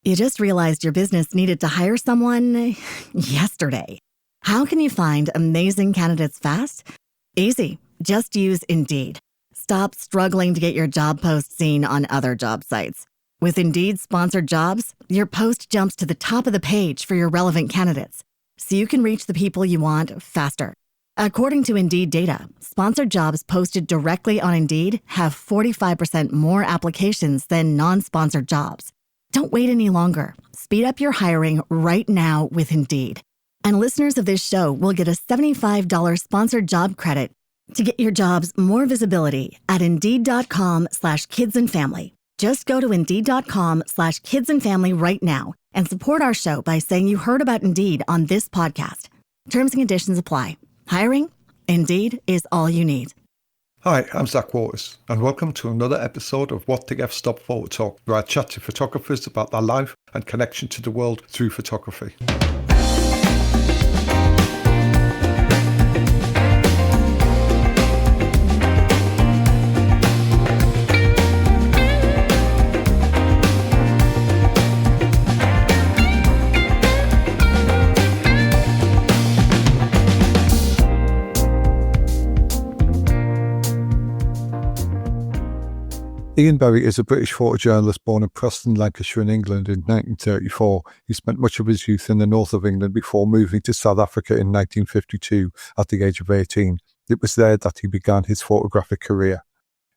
You just realized your business needed to hire someone yesterday. How can you find amazing candidates fast? Easy. Just use Indeed. Stop struggling to get your job post seen on other job sites. With Indeed sponsored jobs, your post jumps to the top of the page for your relevant candidates, so you can reach the people you want faster. According to Indeed data, sponsored jobs posted directly on Indeed have 45% more applications than non-sponsored jobs. Don't wait any longer. Speed up your hiring right now with Indeed. And listeners of this show will get a $75 sponsored job credit to get your jobs more visibility at Indeed.com/kidsandfamily. Just go to Indeed.com/kidsandfamily right now and support our show by saying you heard about Indeed on this podcast. Terms and conditions apply. Hiring? Indeed is all you need. Hi, I'm Zach Waters, and welcome to another episode of WTF-STOP Photo Talk, where I chat to photographers about their life and connection to the world through photography. Ian Berry is a British photojournalist born in Preston, Lancashire in England in 1934. He spent much of his youth in the north of England before moving to South Africa in 1952 at the age of 18. It was there that he began his photographic career.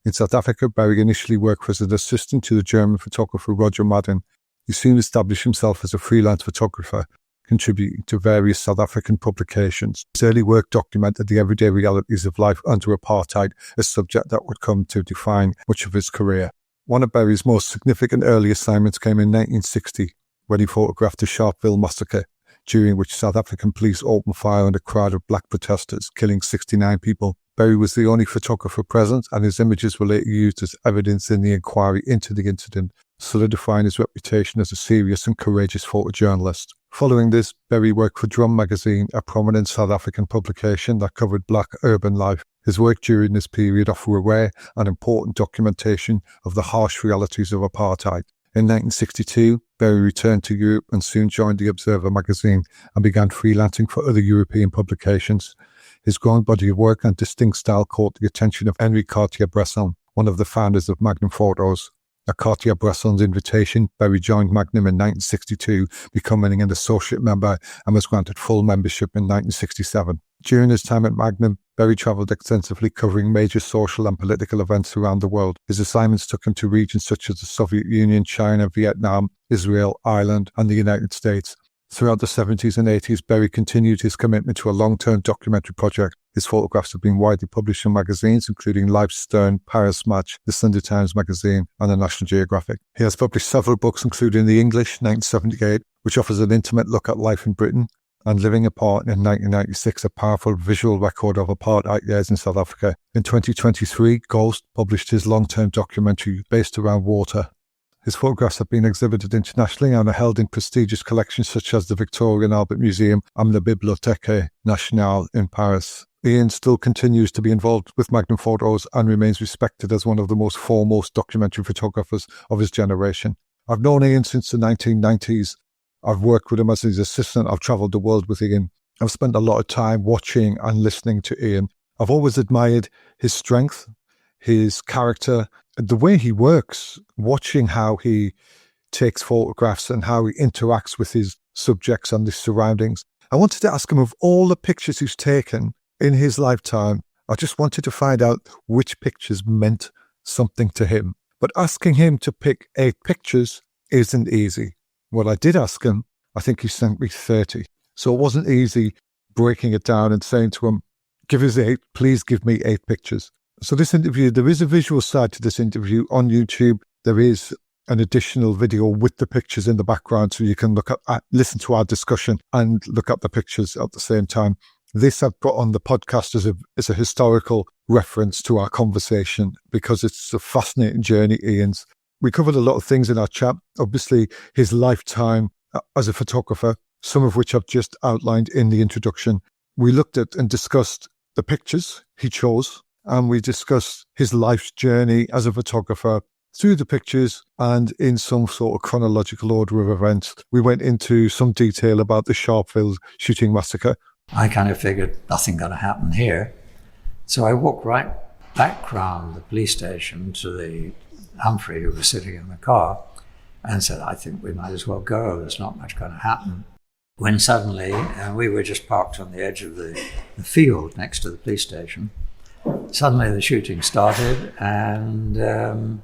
In South Africa, Berry initially worked as an assistant to the German photographer Roger Madden. He soon established himself as a freelance photographer, contributing to various South African publications. His early work documented the everyday realities of life under apartheid, a subject that would come to define much of his career. One of Berry's most significant early assignments came in 1960, when he photographed the Sharpeville massacre, during which South African police opened fire on a crowd of black protesters, killing 69 people. Berry was the only photographer present, and his images were later used as evidence in the inquiry into the incident, solidifying his reputation as a serious and courageous photojournalist. Following this, Berry worked for Drum magazine, a prominent South African publication that covered black urban life. His work during this period offered a rare and important documentation of the harsh realities of apartheid. In 1962, Berry returned to Europe and soon joined the Observer magazine and began freelancing for other European publications. His growing body of work and distinct style caught the attention of Henri Cartier-Bresson, one of the founders of Magnum Photos. At Cartier-Bresson's invitation, Berry joined Magnum in 1962, becoming an associate member and was granted full membership in 1967. During his time at Magnum, Berry travelled extensively, covering major social and political events around the world. His assignments took him to regions such as the Soviet Union, China, Vietnam, Israel, Ireland, and the United States. Throughout the 70s and 80s, Berry continued his commitment to a long-term documentary project. His photographs have been widely published in magazines, including Life, Stern, Paris Match, the Sunday Times Magazine, and the National Geographic. He has published several books, including The English, 1978, which offers an intimate look at life in Britain, and Living Apart in 1996, a powerful visual record of apartheid years in South Africa. In 2023, Ghost published his long-term documentary based around water. His photographs have been exhibited internationally and are held in prestigious collections such as the Victoria and Albert Museum and the Bibliothèque Nationale in Paris. Ian still continues to be involved with Magnum Photos and remains respected as one of the most foremost documentary photographers of his generation. I've known Ian since the 1990s. I've worked with him as his assistant. I've travelled the world with Ian. I've spent a lot of time watching and listening to Ian. I've always admired his strength, his character, the way he works, watching how he takes photographs and how he interacts with his subjects and his surroundings. I wanted to ask him, of all the pictures he's taken in his lifetime, I just wanted to find out which pictures meant something to him. But asking him to pick 8 pictures isn't easy. What I did ask him, I think he sent me 30. So it wasn't easy breaking it down and saying to him, give us 8, please give me 8 pictures. So this interview, there is a visual side to this interview on YouTube. There is an additional video with the pictures in the background, so you can listen to our discussion and look at the pictures at the same time. This I've put on the podcast as a historical reference to our conversation because it's a fascinating journey, Ian's. We covered a lot of things in our chat. Obviously, his lifetime as a photographer, some of which I've just outlined in the introduction. We looked at and discussed the pictures he chose, and we discussed his life's journey as a photographer Through the pictures and in some sort of chronological order of events, we went into some detail about the Sharpeville shooting massacre. I kind of figured nothing going to happen here. So I walked right back round the police station to the Humphrey, who was sitting in the car, and said, I think we might as well go. There's not much going to happen. When suddenly, we were just parked on the edge of the field next to the police station. Suddenly the shooting started, and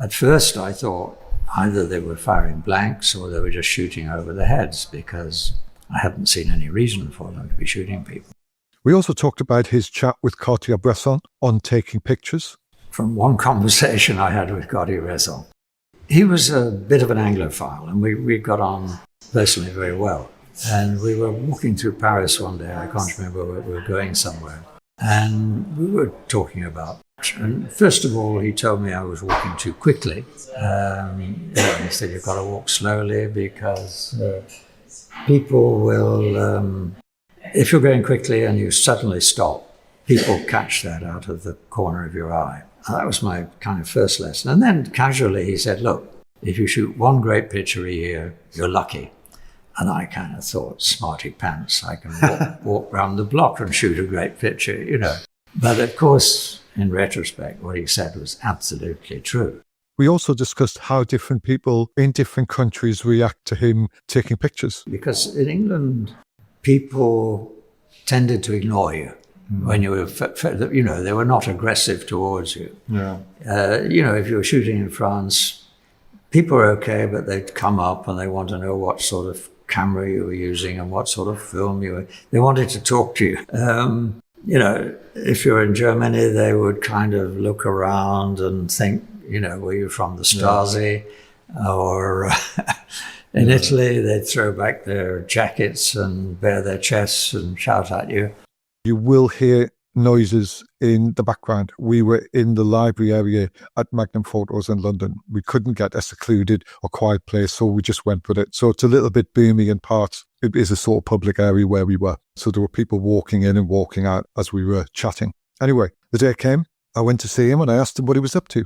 at first I thought either they were firing blanks or they were just shooting over their heads, because I hadn't seen any reason for them to be shooting people. We also talked about his chat with Cartier-Bresson on taking pictures. From one conversation I had with Cartier-Bresson, he was a bit of an Anglophile, and we got on personally very well. And we were walking through Paris one day, I can't remember where we were going somewhere, and we were talking about, and first of all he told me I was walking too quickly. He said, you've got to walk slowly because people will, if you're going quickly and you suddenly stop, people catch that out of the corner of your eye. And that was my kind of first lesson. And then casually he said, look, if you shoot one great picture a year, you're lucky. And I kind of thought, smarty pants, I can walk around the block and shoot a great picture, you know. But of course, in retrospect, what he said was absolutely true. We also discussed how different people in different countries react to him taking pictures. Because in England, people tended to ignore you. When you were, they were not aggressive towards you. Yeah. If you were shooting in France, people were okay, but they'd come up and they want to know what sort of camera you were using and what sort of film you were. They wanted to talk to you. If you're in Germany, they would kind of look around and think, were you from the Stasi? Yeah. Or in Italy, they'd throw back their jackets and bare their chests and shout at you. You will hear noises in the background. We were in the library area at Magnum Photos in London. We couldn't get a secluded or quiet place, so we just went with it. So it's a little bit boomy in parts. It is a sort of public area where we were. So there were people walking in and walking out as we were chatting. Anyway, the day came. I went to see him and I asked him what he was up to.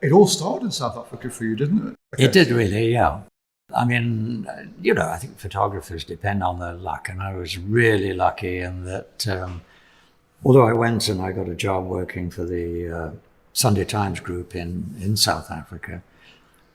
It all started in South Africa for you, didn't it? Okay. It did really, yeah. I mean, I think photographers depend on their luck, and I was really lucky in that although I went and I got a job working for the Sunday Times group in South Africa,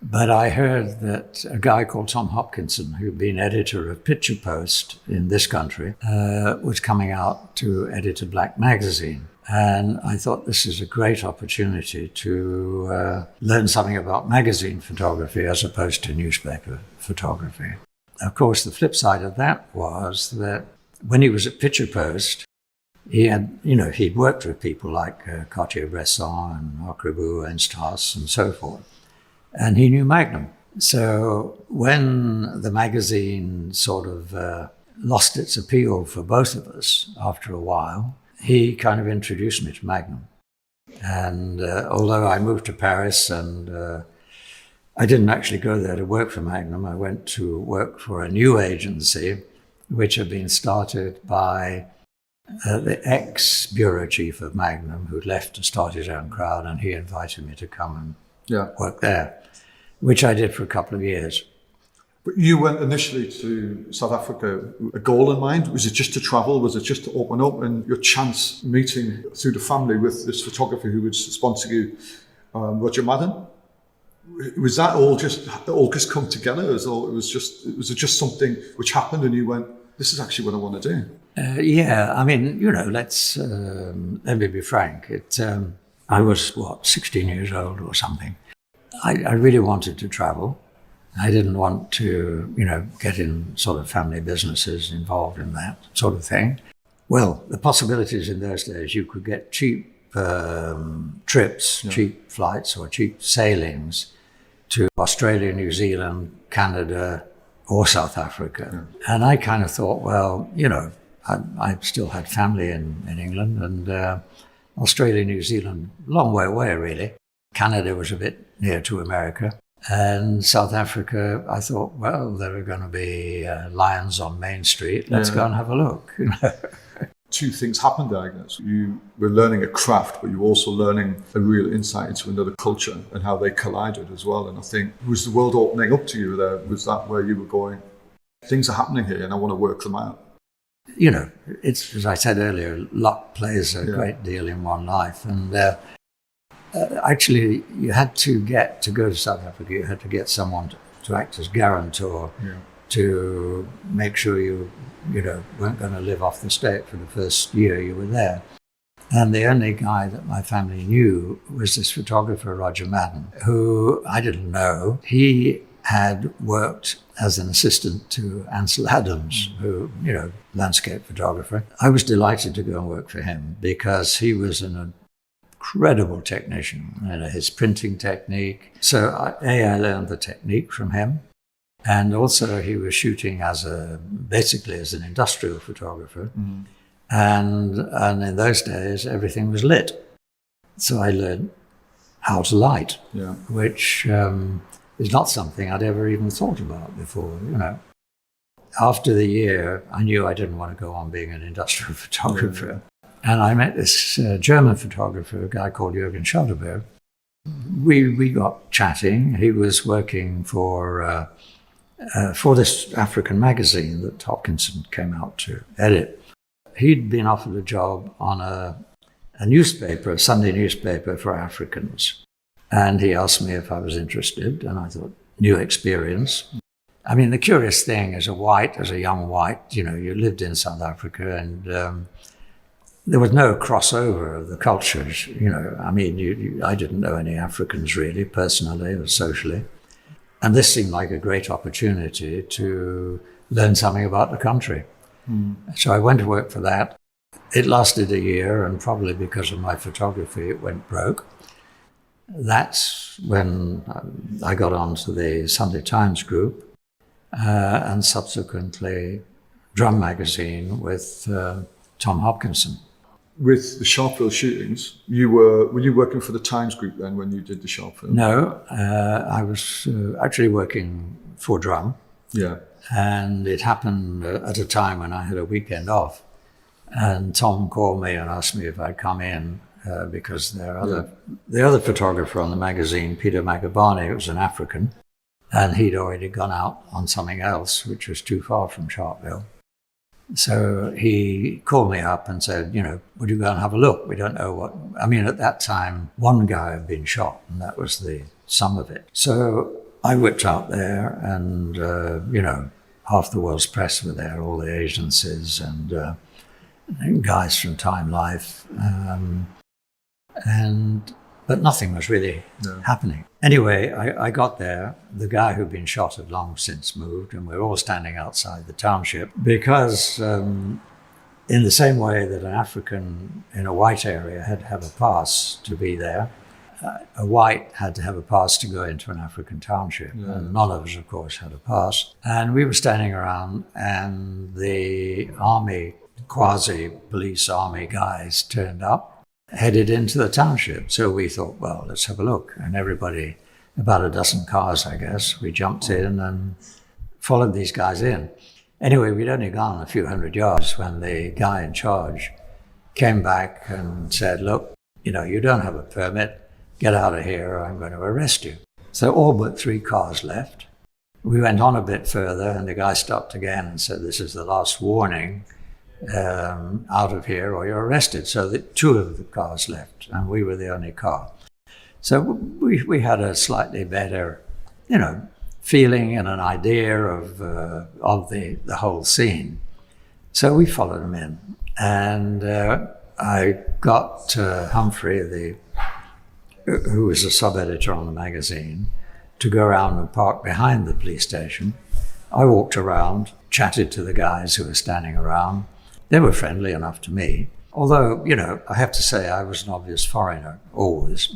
but I heard that a guy called Tom Hopkinson, who'd been editor of Picture Post in this country, was coming out to edit a black magazine. And I thought this is a great opportunity to learn something about magazine photography as opposed to newspaper photography. Of course, the flip side of that was that when he was at Picture Post, he had, he'd worked with people like Cartier-Bresson and Arcribu and Stas and so forth. And he knew Magnum. So when the magazine sort of lost its appeal for both of us after a while, he kind of introduced me to Magnum. And although I moved to Paris and I didn't actually go there to work for Magnum, I went to work for a new agency which had been started by the ex-bureau chief of Magnum, who'd left to start his own crowd, and he invited me to come and work there, which I did for a couple of years. But you went initially to South Africa, a goal in mind? Was it just to travel? Was it just to open up? And your chance meeting through the family with this photographer who would sponsor you, Roger Madden? Was that all just come together? Was it just something which happened and you went, this is actually what I want to do? Yeah, I mean, let me be frank. I was, 16 years old or something. I really wanted to travel. I didn't want to, get in sort of family businesses involved in that sort of thing. Well, the possibilities in those days, you could get cheap trips, cheap flights or cheap sailings to Australia, New Zealand, Canada, or South Africa. Yeah. And I kind of thought, well, I still had family in England, and Australia, New Zealand, long way away, really. Canada was a bit near to America. And South Africa, I thought, well, there are going to be lions on Main Street. Let's go and have a look. Two things happened there, I guess. You were learning a craft, but you were also learning a real insight into another culture and how they collided as well. And I think, was the world opening up to you there? Was that where you were going, things are happening here and I want to work them out? You know, it's, as I said earlier, luck plays a great deal in one life. And actually, you had to go to South Africa, you had to get someone to act as guarantor to make sure you weren't going to live off the state for the first year you were there. And the only guy that my family knew was this photographer, Roger Madden, who I didn't know. He had worked as an assistant to Ansel Adams, who, landscape photographer. I was delighted to go and work for him because he was an incredible technician, his printing technique. So I learned the technique from him. And also he was shooting basically as an industrial photographer. Mm. And in those days, everything was lit. So I learned how to light, which is not something I'd ever even thought about before, After the year, I knew I didn't want to go on being an industrial photographer. And I met this German photographer, a guy called Jürgen Sharpeville. We got chatting. He was working for this African magazine that Hopkinson came out to edit. He'd been offered a job on a newspaper, a Sunday newspaper for Africans. And he asked me if I was interested, and I thought, new experience. I mean, the curious thing as a young white, you lived in South Africa, and there was no crossover of the cultures, I mean, I didn't know any Africans really, personally or socially. And this seemed like a great opportunity to learn something about the country. Mm. So I went to work for that. It lasted a year, and probably because of my photography, it went broke. That's when I got onto the Sunday Times group and subsequently Drum magazine with Tom Hopkinson. With the Sharpeville shootings, were you working for the Times group then when you did the Sharpeville? No, I was actually working for Drum. Yeah. And it happened at a time when I had a weekend off. And Tom called me and asked me if I'd come in because the other photographer on the magazine, Peter Magabane, was an African, and he'd already gone out on something else, which was too far from Sharpeville. So he called me up and said, would you go and have a look? We don't know what... I mean, at that time, one guy had been shot, and that was the sum of it. So I whipped out there, and, half the world's press were there, all the agencies and guys from Time Life. But nothing was really happening. Anyway, I got there. The guy who'd been shot had long since moved, and we were all standing outside the township because in the same way that an African in a white area had to have a pass to be there, a white had to have a pass to go into an African township. Yeah. And none of us, of course, had a pass. And we were standing around, and the army, quasi-police army guys turned up, headed into the township. So we thought, well, let's have a look. And everybody, about a dozen cars, I guess, we jumped in and followed these guys in. Anyway, we'd only gone a few hundred yards when the guy in charge came back and said, look, you don't have a permit. Get out of here or I'm going to arrest you. So all but 3 cars left. We went on a bit further and the guy stopped again and said, this is the last warning. Out of here or you're arrested. So 2 of the cars left and we were the only car. So we had a slightly better, feeling and an idea of the whole scene. So we followed them in, and I got Humphrey, who was a sub-editor on the magazine, to go around and park behind the police station. I walked around, chatted to the guys who were standing around. They were friendly enough to me. Although, I have to say I was an obvious foreigner, always.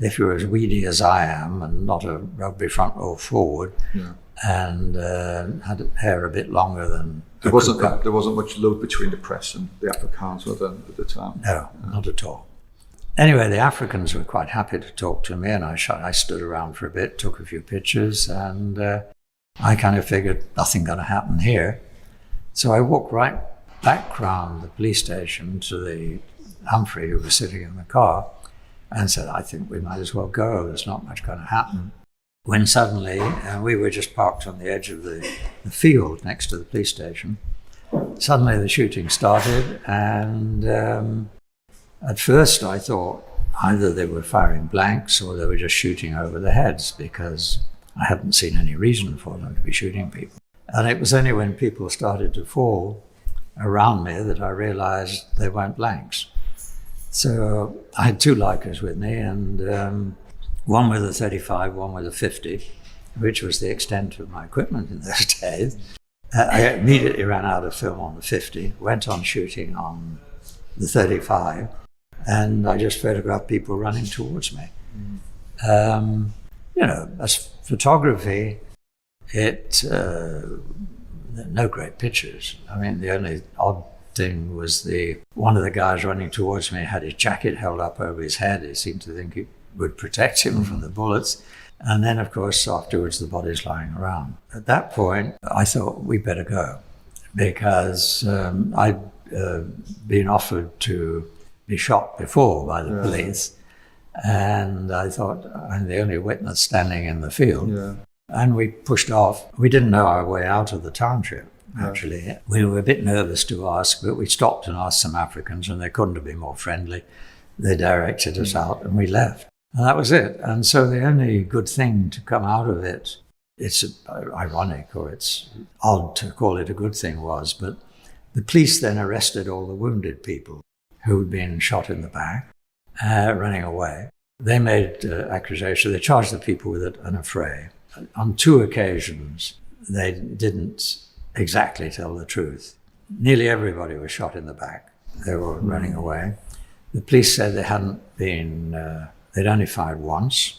If you're as weedy as I am and not a rugby front row forward and had hair a bit longer than... There wasn't much love between the press and the Afrikaans at the time? No, not at all. Anyway, the Africans were quite happy to talk to me, and I stood around for a bit, took a few pictures, and I kind of figured nothing going to happen here. So I walked right back round the police station to the Humphrey, who was sitting in the car, and said, I think we might as well go. There's not much going to happen. When suddenly, we were just parked on the edge of the field next to the police station. Suddenly the shooting started, and at first I thought either they were firing blanks or they were just shooting over the heads, because I hadn't seen any reason for them to be shooting people. And it was only when people started to fall around me that I realized they weren't blanks. So I had two Leicas with me, and one with a 35, one with a 50, which was the extent of my equipment in those days. I immediately ran out of film on the 50, went on shooting on the 35, and I just photographed people running towards me. As photography, no great pictures. I mean, the only odd thing was one of the guys running towards me had his jacket held up over his head. He seemed to think it would protect him from the bullets. And then, of course, afterwards, the body's lying around. At that point, I thought we better go, because I'd been offered to be shot before by the police. And I thought, I'm the only witness standing in the field. Yeah. And we pushed off. We didn't know our way out of the township, actually. Yeah. We were a bit nervous to ask, but we stopped and asked some Africans, and they couldn't have been more friendly. They directed us out, and we left. And that was it. And so the only good thing to come out of it, it's ironic, or it's odd to call it a good thing, was, but the police then arrested all the wounded people who had been shot in the back, running away. They made accusations. They charged the people with an affray. On two occasions, they didn't exactly tell the truth. Nearly everybody was shot in the back. They were running away. The police said they hadn't been... They'd only fired once.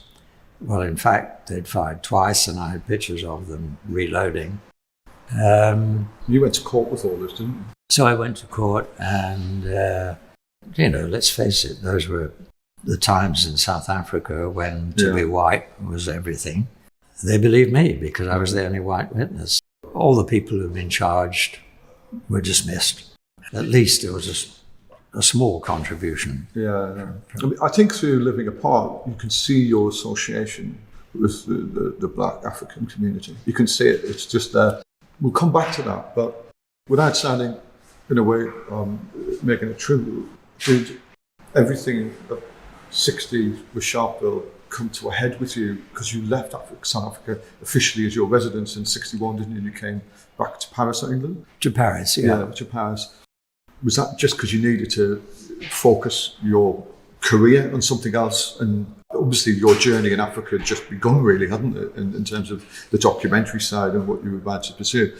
Well, in fact, they'd fired twice, and I had pictures of them reloading. You went to court with all this, didn't you? So I went to court, and, let's face it, those were the times in South Africa when to be white was everything. They believed me because I was the only white witness. All the people who'd been charged were dismissed. At least it was a small contribution. Yeah. I mean, I think through living apart, you can see your association with the Black African community. You can see it. It's just there. We'll come back to that, but without sounding, in a way, making it true, did everything of 60 with Sharpeville come to a head with you because you left South Africa officially as your residence in 61, didn't you? You came back to Paris, England? To Paris, yeah. Yeah, to Paris. Was that just because you needed to focus your career on something else? And obviously your journey in Africa had just begun, really, hadn't it, in terms of the documentary side and what you were about to pursue.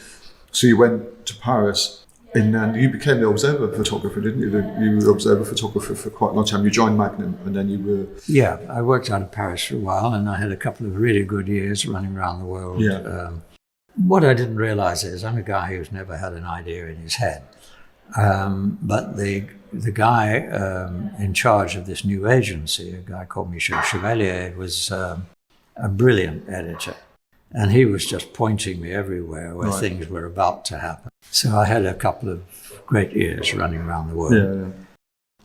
So you went to Paris, and then you became the observer photographer, didn't you? You were the observer photographer for quite a long time. You joined Magnum, and then you were... Yeah, I worked out of Paris for a while, and I had a couple of really good years running around the world. Yeah. What I didn't realize is I'm a guy who's never had an idea in his head. But the guy in charge of this new agency, a guy called Michel Chevalier, was a brilliant editor. And he was just pointing me everywhere where things were about to happen. So I had a couple of great years running around the world. Yeah.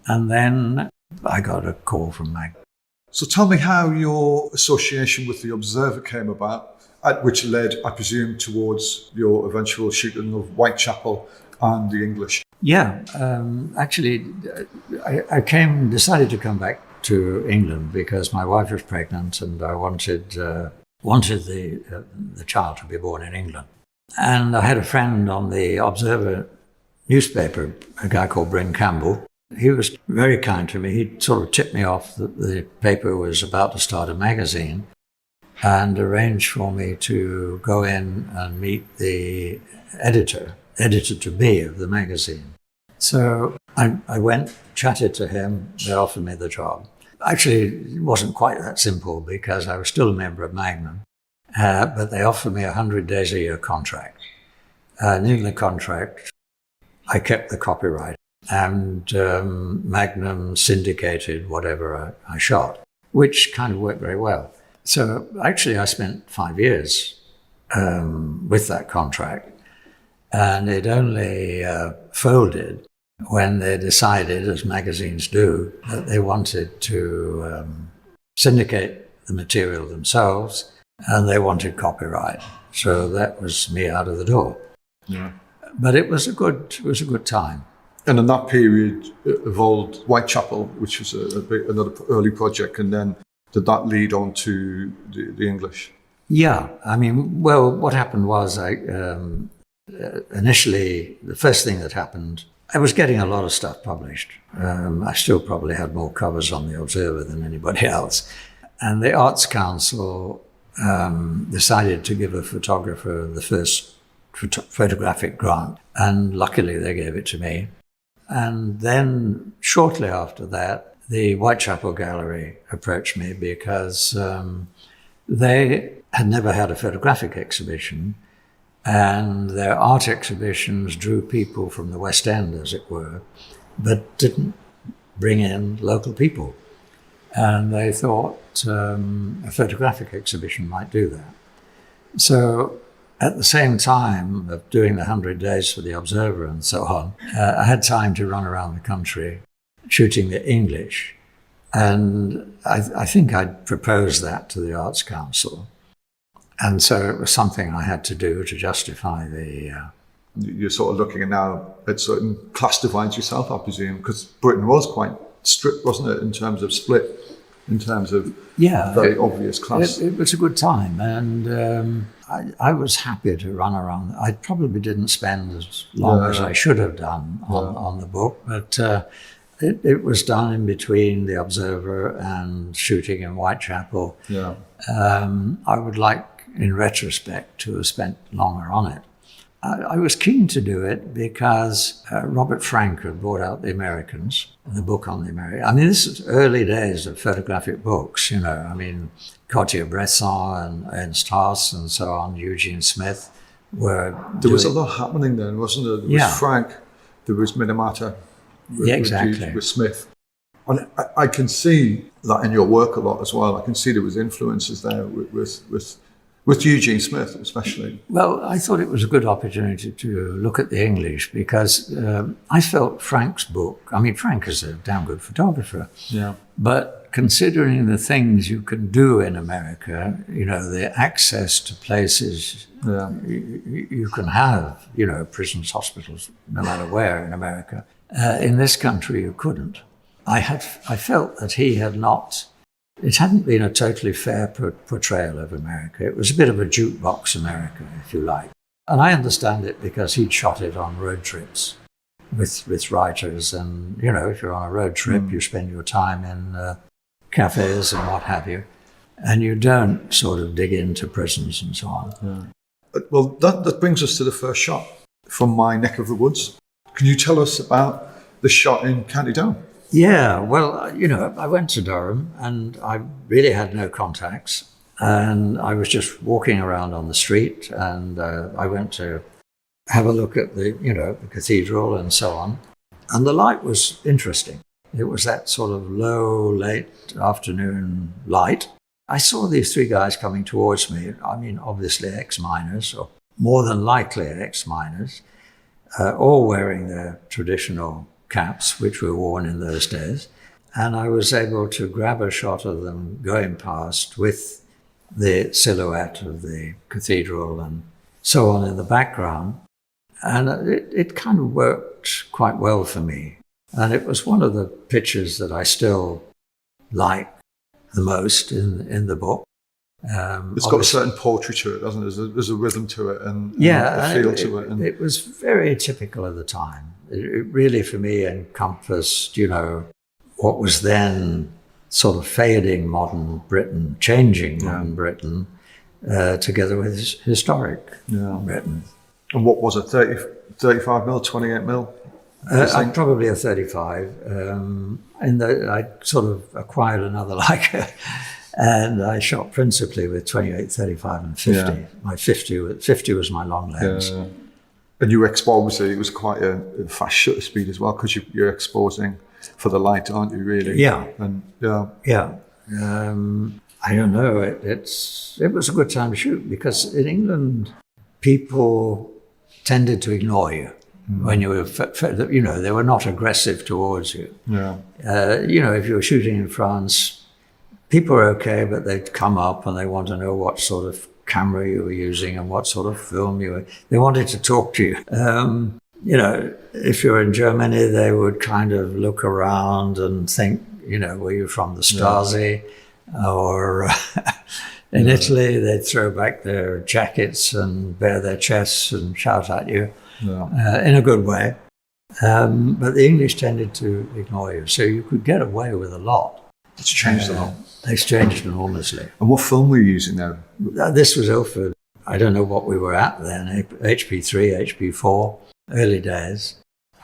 And then I got a call from Magnum. So tell me how your association with the Observer came about, which led, I presume, towards your eventual shooting of Whitechapel and the English. Yeah, actually, I decided to come back to England because my wife was pregnant, and I wanted the child to be born in England. And I had a friend on the Observer newspaper, a guy called Bryn Campbell. He was very kind to me. He sort of tipped me off that the paper was about to start a magazine and arranged for me to go in and meet the editor-to-be of the magazine. So I went, chatted to him, they offered me the job. Actually, it wasn't quite that simple because I was still a member of Magnum, but they offered me 100 days a year contract. And in the contract, I kept the copyright, and Magnum syndicated whatever I shot, which kind of worked very well. So actually I spent 5 years with that contract. And it only folded when they decided, as magazines do, that they wanted to syndicate the material themselves, and they wanted copyright. So that was me out of the door. Yeah. But it was a good time. And in that period, it evolved Whitechapel, which was another early project, and then did that lead on to the English? Yeah, I mean, well, what happened was initially, the first thing that happened, I was getting a lot of stuff published. I still probably had more covers on the Observer than anybody else. And the Arts Council decided to give a photographer the first photographic grant. And luckily they gave it to me. And then shortly after that, the Whitechapel Gallery approached me because they had never had a photographic exhibition, and their art exhibitions drew people from the West End, as it were, but didn't bring in local people. And they thought a photographic exhibition might do that. So at the same time of doing the 100 days for the Observer and so on, I had time to run around the country shooting the English. And I think I'd proposed that to the Arts Council. And so it was something I had to do to justify the... You're sort of looking at now at certain class divides yourself, I presume, because Britain was quite strict, wasn't it, in terms of split, in terms of very obvious class. It was a good time, and I was happy to run around. I probably didn't spend as long as I should have done on the book, but it was done in between the Observer and shooting in Whitechapel. Yeah. I would like, in retrospect, to have spent longer on it. I was keen to do it because Robert Frank had brought out The Americans, the book on the Americans. I mean, this is early days of photographic books, you know. I mean, Cartier-Bresson and Ernst Haas and so on, Eugene Smith were... There was a lot happening then, wasn't there? There was Frank, there was Minamata, with Smith. And I can see that in your work a lot as well. I can see there was influences there with Eugene Smith, especially. Well, I thought it was a good opportunity to look at the English because I felt Frank's book, I mean, Frank is a damn good photographer. Yeah. But considering the things you can do in America, you know, the access to places you can have, you know, prisons, hospitals, no matter where in America. In this country, you couldn't. I felt that he had not... It hadn't been a totally fair portrayal of America. It was a bit of a jukebox America, if you like. And I understand it because he'd shot it on road trips with writers. And, you know, if you're on a road trip, you spend your time in cafes and what have you. And you don't sort of dig into prisons and so on. Yeah. Well, that brings us to the first shot from my neck of the woods. Can you tell us about the shot in County Down? Yeah, well, you know, I went to Durham and I really had no contacts. And I was just walking around on the street and I went to have a look at the cathedral and so on. And the light was interesting. It was that sort of low, late afternoon light. I saw these three guys coming towards me. I mean, obviously ex-miners, or more than likely ex-miners, all wearing their traditional caps, which were worn in those days. And I was able to grab a shot of them going past with the silhouette of the cathedral and so on in the background. And it kind of worked quite well for me. And it was one of the pictures that I still like the most in the book. It's got a certain poetry to it, doesn't it? There's a rhythm to it and a feel to it. And it was very typical of the time. It really, for me, encompassed, you know, what was then sort of fading modern Britain, changing modern Britain, together with historic Britain. And what was it, 35 mil, 28 mil? I'm probably a 35. And I sort of acquired another Leica, and I shot principally with 28, 35 and 50. Yeah. My 50 was my long lens. Yeah. And you expose, it was quite a fast shutter speed as well, because you're exposing for the light, aren't you, really? Yeah. And I don't know. It was a good time to shoot because in England, people tended to ignore you when you were, they were not aggressive towards you. Yeah. If you were shooting in France, people were okay, but they'd come up and they want to know what sort of camera you were using and what sort of film they wanted to talk to you. If you're in Germany, they would kind of look around and think, were you from the Stasi? Yeah. Or in Italy, they'd throw back their jackets and bare their chests and shout at you in a good way. But the English tended to ignore you, so you could get away with a lot. It's changed a lot. It's changed enormously. And what film were you using now? This was Ilford. I don't know what we were at then, HP3, HP4, early days.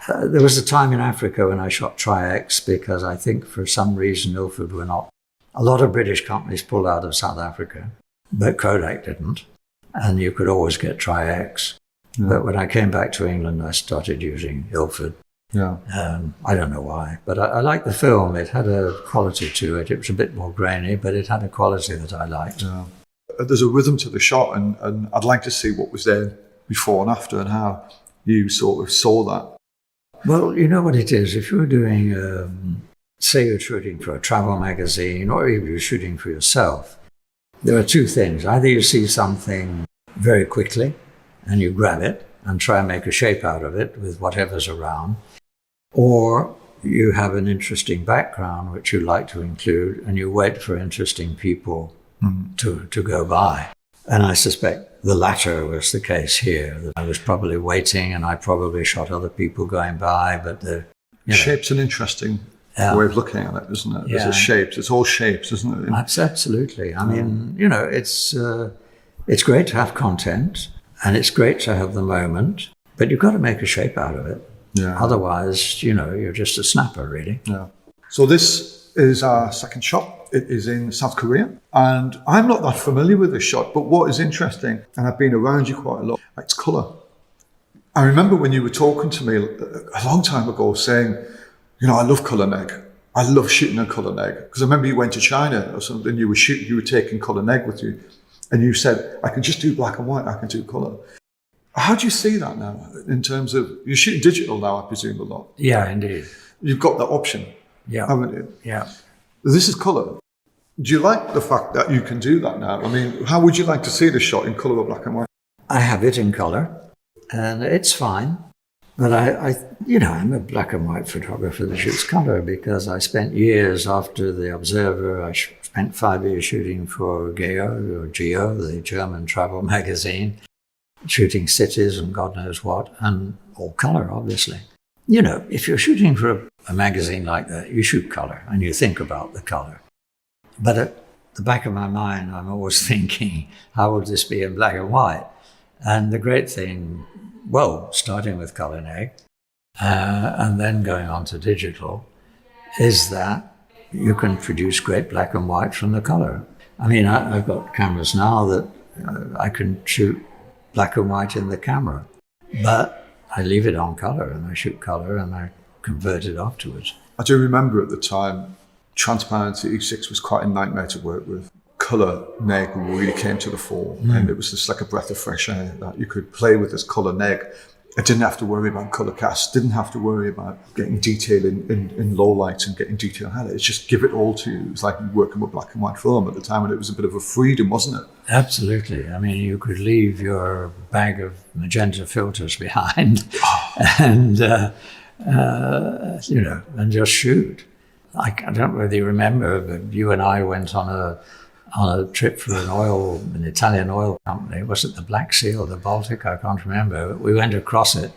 There was a time in Africa when I shot Tri-X because I think for some reason Ilford were not. A lot of British companies pulled out of South Africa, but Kodak didn't. And you could always get Tri-X. Yeah. But when I came back to England, I started using Ilford. Yeah. I don't know why, but I liked the film. It had a quality to it. It was a bit more grainy, but it had a quality that I liked. Yeah. There's a rhythm to the shot, and I'd like to see what was there before and after and how you sort of saw that. Well, you know what it is. If you're doing, say you're shooting for a travel magazine or if you're shooting for yourself, there are two things. Either you see something very quickly and you grab it and try and make a shape out of it with whatever's around, or you have an interesting background which you like to include and you wait for interesting people to go by. And I suspect the latter was the case here, that I was probably waiting and I probably shot other people going by, but shape's an interesting way of looking at it, isn't it? Yeah. It's all shapes, isn't it? Absolutely. I mean, it's great to have content and it's great to have the moment, but you've got to make a shape out of it. Yeah. Otherwise, you're just a snapper, really. Yeah. So this is our second shot. It is in South Korea. And I'm not that familiar with this shot, but what is interesting, and I've been around you quite a lot, it's colour. I remember when you were talking to me a long time ago saying, I love colour neg. I love shooting a colour neg. Because I remember you went to China or something, you were taking colour neg with you. And you said, I can just do black and white, I can do colour. How do you see that now in terms of, you're shooting digital now, I presume, a lot? Yeah, indeed. You've got that option, haven't you? Yeah. This is colour. Do you like the fact that you can do that now? I mean, how would you like to see the shot in colour or black and white? I have it in colour, and it's fine. But I'm a black and white photographer that shoots colour because I spent years after The Observer. I spent 5 years shooting for Geo, the German travel magazine, shooting cities and God knows what, and all colour, obviously. If you're shooting for a magazine like that, you shoot colour and you think about the colour. But at the back of my mind, I'm always thinking, how would this be in black and white? And the great thing, starting with colour neg and then going on to digital, is that you can produce great black and white from the colour. I mean, I've got cameras now that I can shoot black and white in the camera, but I leave it on colour and I shoot colour and I convert it afterwards. I do remember at the time, transparency E6 was quite a nightmare to work with. Colour neg really came to the fore, and it was just like a breath of fresh air that you could play with this colour neg. I didn't have to worry about colour cast, didn't have to worry about getting detail in low lights and getting detail in highlights. Just give it all to you. It was like working with black and white film at the time, and it was a bit of a freedom, wasn't it? Absolutely. I mean, you could leave your bag of magenta filters behind and just shoot. I don't really remember, but you and I went on a trip for an Italian oil company. Was it the Black Sea or the Baltic? I can't remember. We went across it,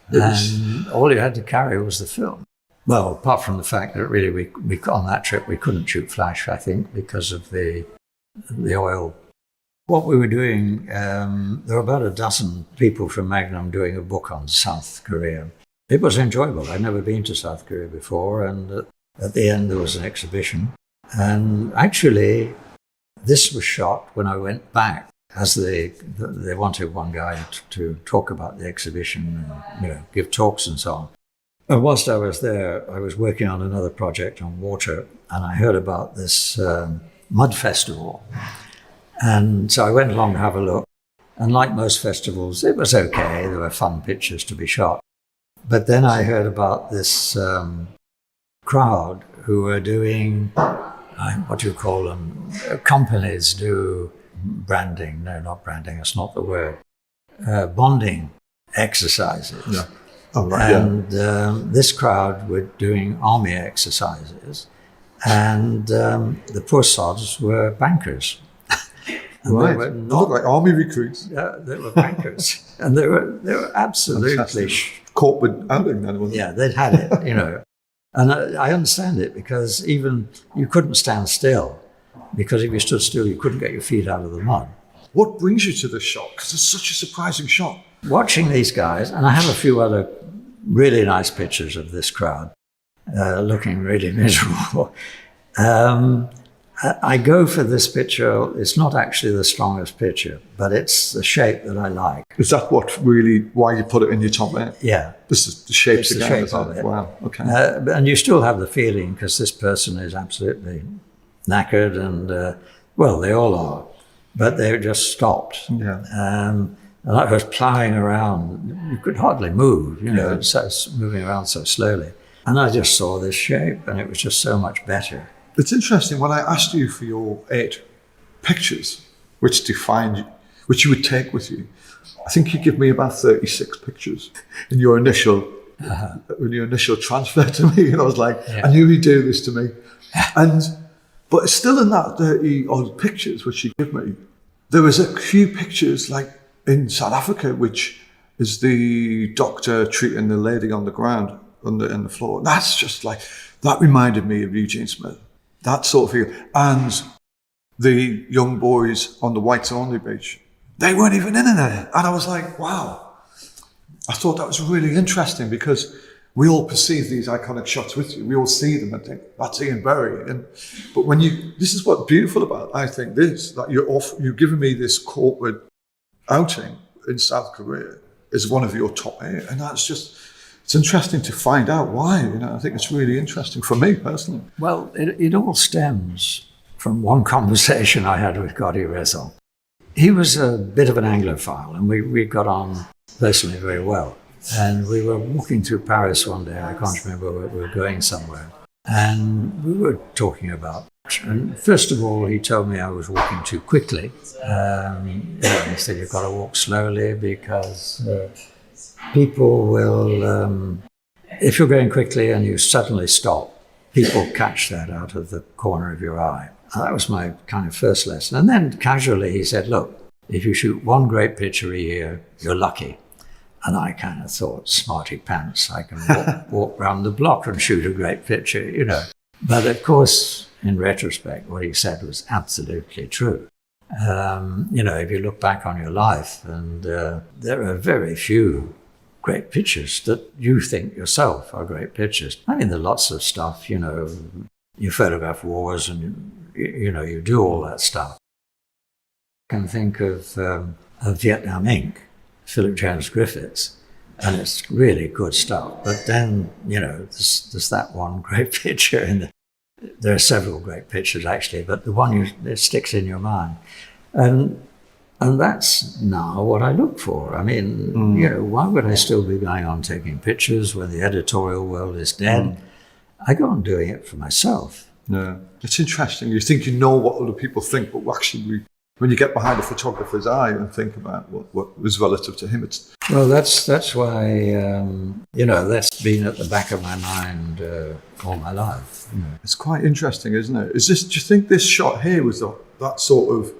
and all you had to carry was the film. Well, apart from the fact that really we on that trip we couldn't shoot flash, I think, because of the oil. What we were doing, there were about a dozen people from Magnum doing a book on South Korea. It was enjoyable. I'd never been to South Korea before, and at the end there was an exhibition. And actually, this was shot when I went back, as they wanted one guy to talk about the exhibition and give talks and so on. And whilst I was there, I was working on another project on water, and I heard about this mud festival. And so I went along to have a look. And like most festivals, it was okay. There were fun pictures to be shot. But then I heard about this crowd who were doing, what do you call them? Companies do branding. No, not branding. That's not the word. Bonding exercises. Yeah. Oh, right. And this crowd were doing army exercises. And the poor sods were bankers. Right. They look like army recruits. Yeah, they were bankers. And they were absolutely... corporate outing then, wasn't it? Yeah, they'd had it, you know. And I understand it, because even you couldn't stand still, because if you stood still, you couldn't get your feet out of the mud. What brings you to this shot? Because it's such a surprising shot. Watching these guys, and I have a few other really nice pictures of this crowd looking really miserable. I go for this picture. It's not actually the strongest picture, but it's the shape that I like. Is that why you put it in your top 8? Yeah. This is the shapes It's the again. shape of it. Wow, okay. And you still have the feeling, because this person is absolutely knackered and, well, they all are, but they just stopped. Yeah. And I was ploughing around. You could hardly move, you know, so moving around so slowly. And I just saw this shape, and it was just so much better. It's interesting, when I asked you for your 8 pictures, which you would take with you, I think you give me about 36 pictures in your initial transfer to me. And I was like, I knew he'd do this to me. But it's still in that 30 odd pictures which you give me. There was a few pictures like in South Africa, which is the doctor treating the lady on the ground, in the floor. That's just like, that reminded me of Eugene Smith. That sort of feel. And the young boys on the whites only beach, they weren't even in there. And I was like, wow. I thought that was really interesting, because we all perceive these iconic shots with you. We all see them and think, that's Ian Berry. But this is what's beautiful about, I think, that you're giving me this corporate outing in South Korea is one of your top 8. And that's just, it's interesting to find out why. You know, I think it's really interesting for me personally. Well, it all stems from one conversation I had with Cartier-Bresson. He was a bit of an Anglophile, and we got on personally very well. And we were walking through Paris one day. I can't remember where we were going somewhere. And we were talking about, and first of all, he told me I was walking too quickly. He said, you've got to walk slowly, because people will, if you're going quickly and you suddenly stop, people catch that out of the corner of your eye. And that was my kind of first lesson. And then casually he said, look, if you shoot one great picture a year, you're lucky. And I kind of thought, smarty pants, I can walk around the block and shoot a great picture, you know. But of course, in retrospect, what he said was absolutely true. You know, if you look back on your life, and there are very few great pictures that you think yourself are great pictures. I mean, there are lots of stuff, you know, you photograph wars and, you know, you do all that stuff. I can think of Vietnam Inc., Philip Jones Griffiths, and it's really good stuff. But then, you know, there's that one great picture, and there are several great pictures actually, but the one that sticks in your mind. And that's now what I look for. I mean, you know, why would I still be going on taking pictures when the editorial world is dead? I go on doing it for myself. Yeah, it's interesting. You think you know what other people think, but actually, when you get behind a photographer's eye and think about what was relative to him, it's... Well, that's why, you know, that's been at the back of my mind all my life. You know. It's quite interesting, isn't it? Do you think this shot here was that sort of...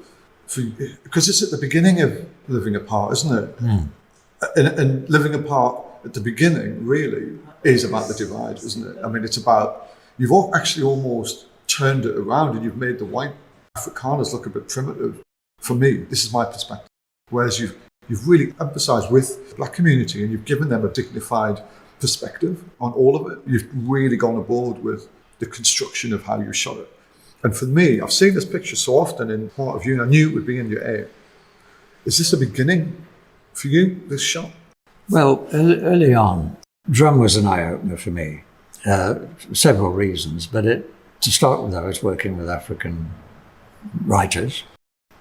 Because it's at the beginning of Living Apart, isn't it? And Living Apart at the beginning really is about the divide, isn't it? I mean, it's about... You've actually almost turned it around, and you've made the white Afrikaners look a bit primitive. For me, this is my perspective. Whereas you've really emphasised with the black community, and you've given them a dignified perspective on all of it. You've really gone aboard with the construction of how you shot it. And for me, I've seen this picture so often in part of you, and I knew it would be in your air. Is this a beginning for you, this shot? Well, early on, drum was an eye-opener for me. Several reasons, but to start with, I was working with African writers,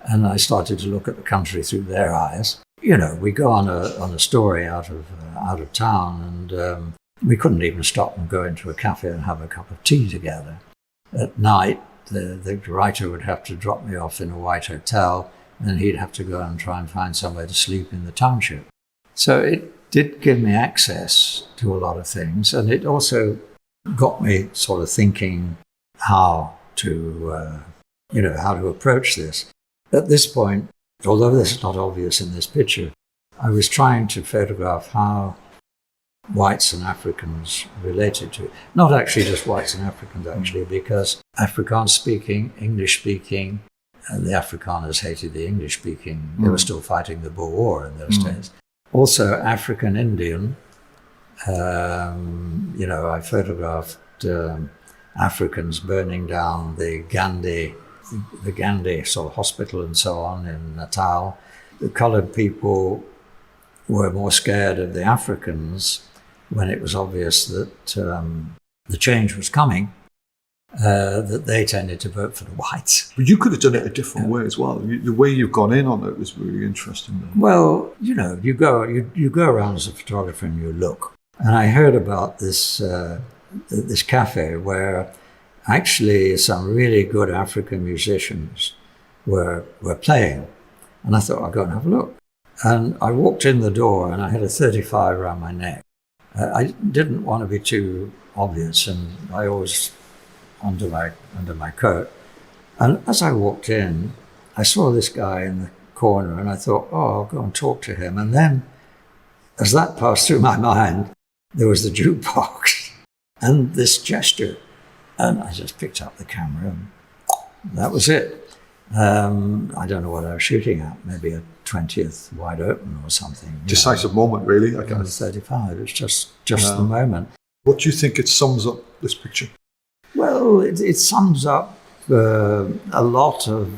And I started to look at the country through their eyes. We go on a story out of town, and we couldn't even stop and go into a cafe and have a cup of tea together. At night, the writer would have to drop me off in a white hotel, and he'd have to go and try and find somewhere to sleep in the township. So it did give me access to a lot of things, and it also got me sort of thinking how to approach this. At this point, although this is not obvious in this picture, I was trying to photograph how whites and Africans related to it. Not actually just whites and Africans, actually, because Afrikaans-speaking, English-speaking, and the Afrikaners hated the English-speaking. They were still fighting the Boer War in those days. Also, African-Indian. I photographed Africans burning down the Gandhi sort of hospital and so on in Natal. The coloured people were more scared of the Africans when it was obvious that the change was coming, that they tended to vote for the whites. But you could have done it a different way as well. The way you've gone in on it was really interesting. Then. Well, you go around as a photographer and you look. And I heard about this cafe where actually some really good African musicians were playing. And I thought, I'll go and have a look. And I walked in the door and I had a 35 around my neck. I didn't want to be too obvious, and I always under my coat. And as I walked in, I saw this guy in the corner and I thought, I'll go and talk to him. And then as that passed through my mind, there was the jukebox and this gesture. And I just picked up the camera and that was it. I don't know what I was shooting at, maybe a 20th wide open or something. Decisive moment, really. I was 35. It's just the moment. What do you think it sums up, this picture? Well, it sums up a lot of,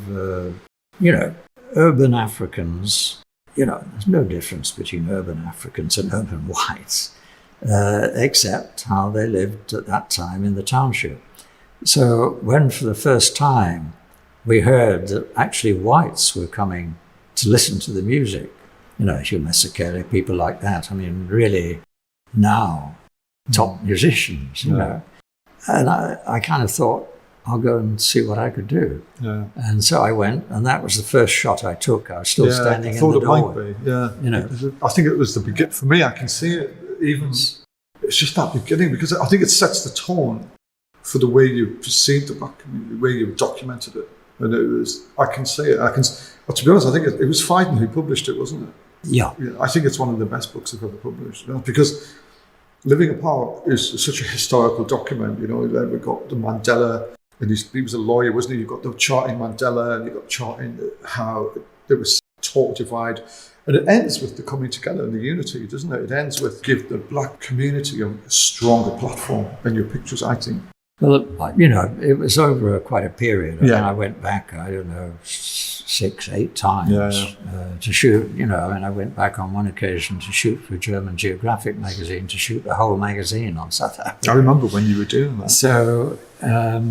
urban Africans. There's no difference between urban Africans and urban whites, except how they lived at that time in the township. So when for the first time we heard that actually whites were coming to listen to the music, massacre, people like that. I mean, really now top musicians, you know. And I kind of thought, I'll go and see what I could do. Yeah. And so I went, and that was the first shot I took. I was still standing in the doorway. I think it was the beginning. For me, I can see it even. It's just that beginning, because I think it sets the tone for the way you perceived the black community, the way you documented it. And it was, I can see it. To be honest, I think it was Fiden who published it, wasn't it? Yeah. I think it's one of the best books I've ever published, because Living Apart is such a historical document. Then we've got the Mandela, and he was a lawyer, wasn't he? You've got the charting Mandela, and you've got charting how there was total divide. And it ends with the coming together and the unity, doesn't it? It ends with give the black community a stronger platform than your pictures, I think. Well, it was over quite a period. I went back, 6-8 times to shoot. I went back on one occasion to shoot for German Geographic magazine, to shoot the whole magazine on South Africa. I remember when you were doing that. So, I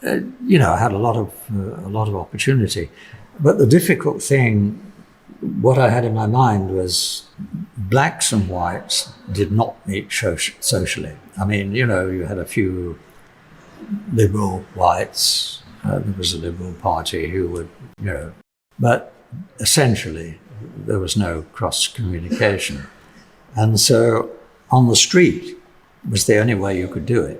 had a lot of opportunity. But the difficult thing, what I had in my mind was blacks and whites did not meet socially. I mean, you had a few liberal whites. There was a Liberal Party who would, but essentially there was no cross communication. And so on the street was the only way you could do it.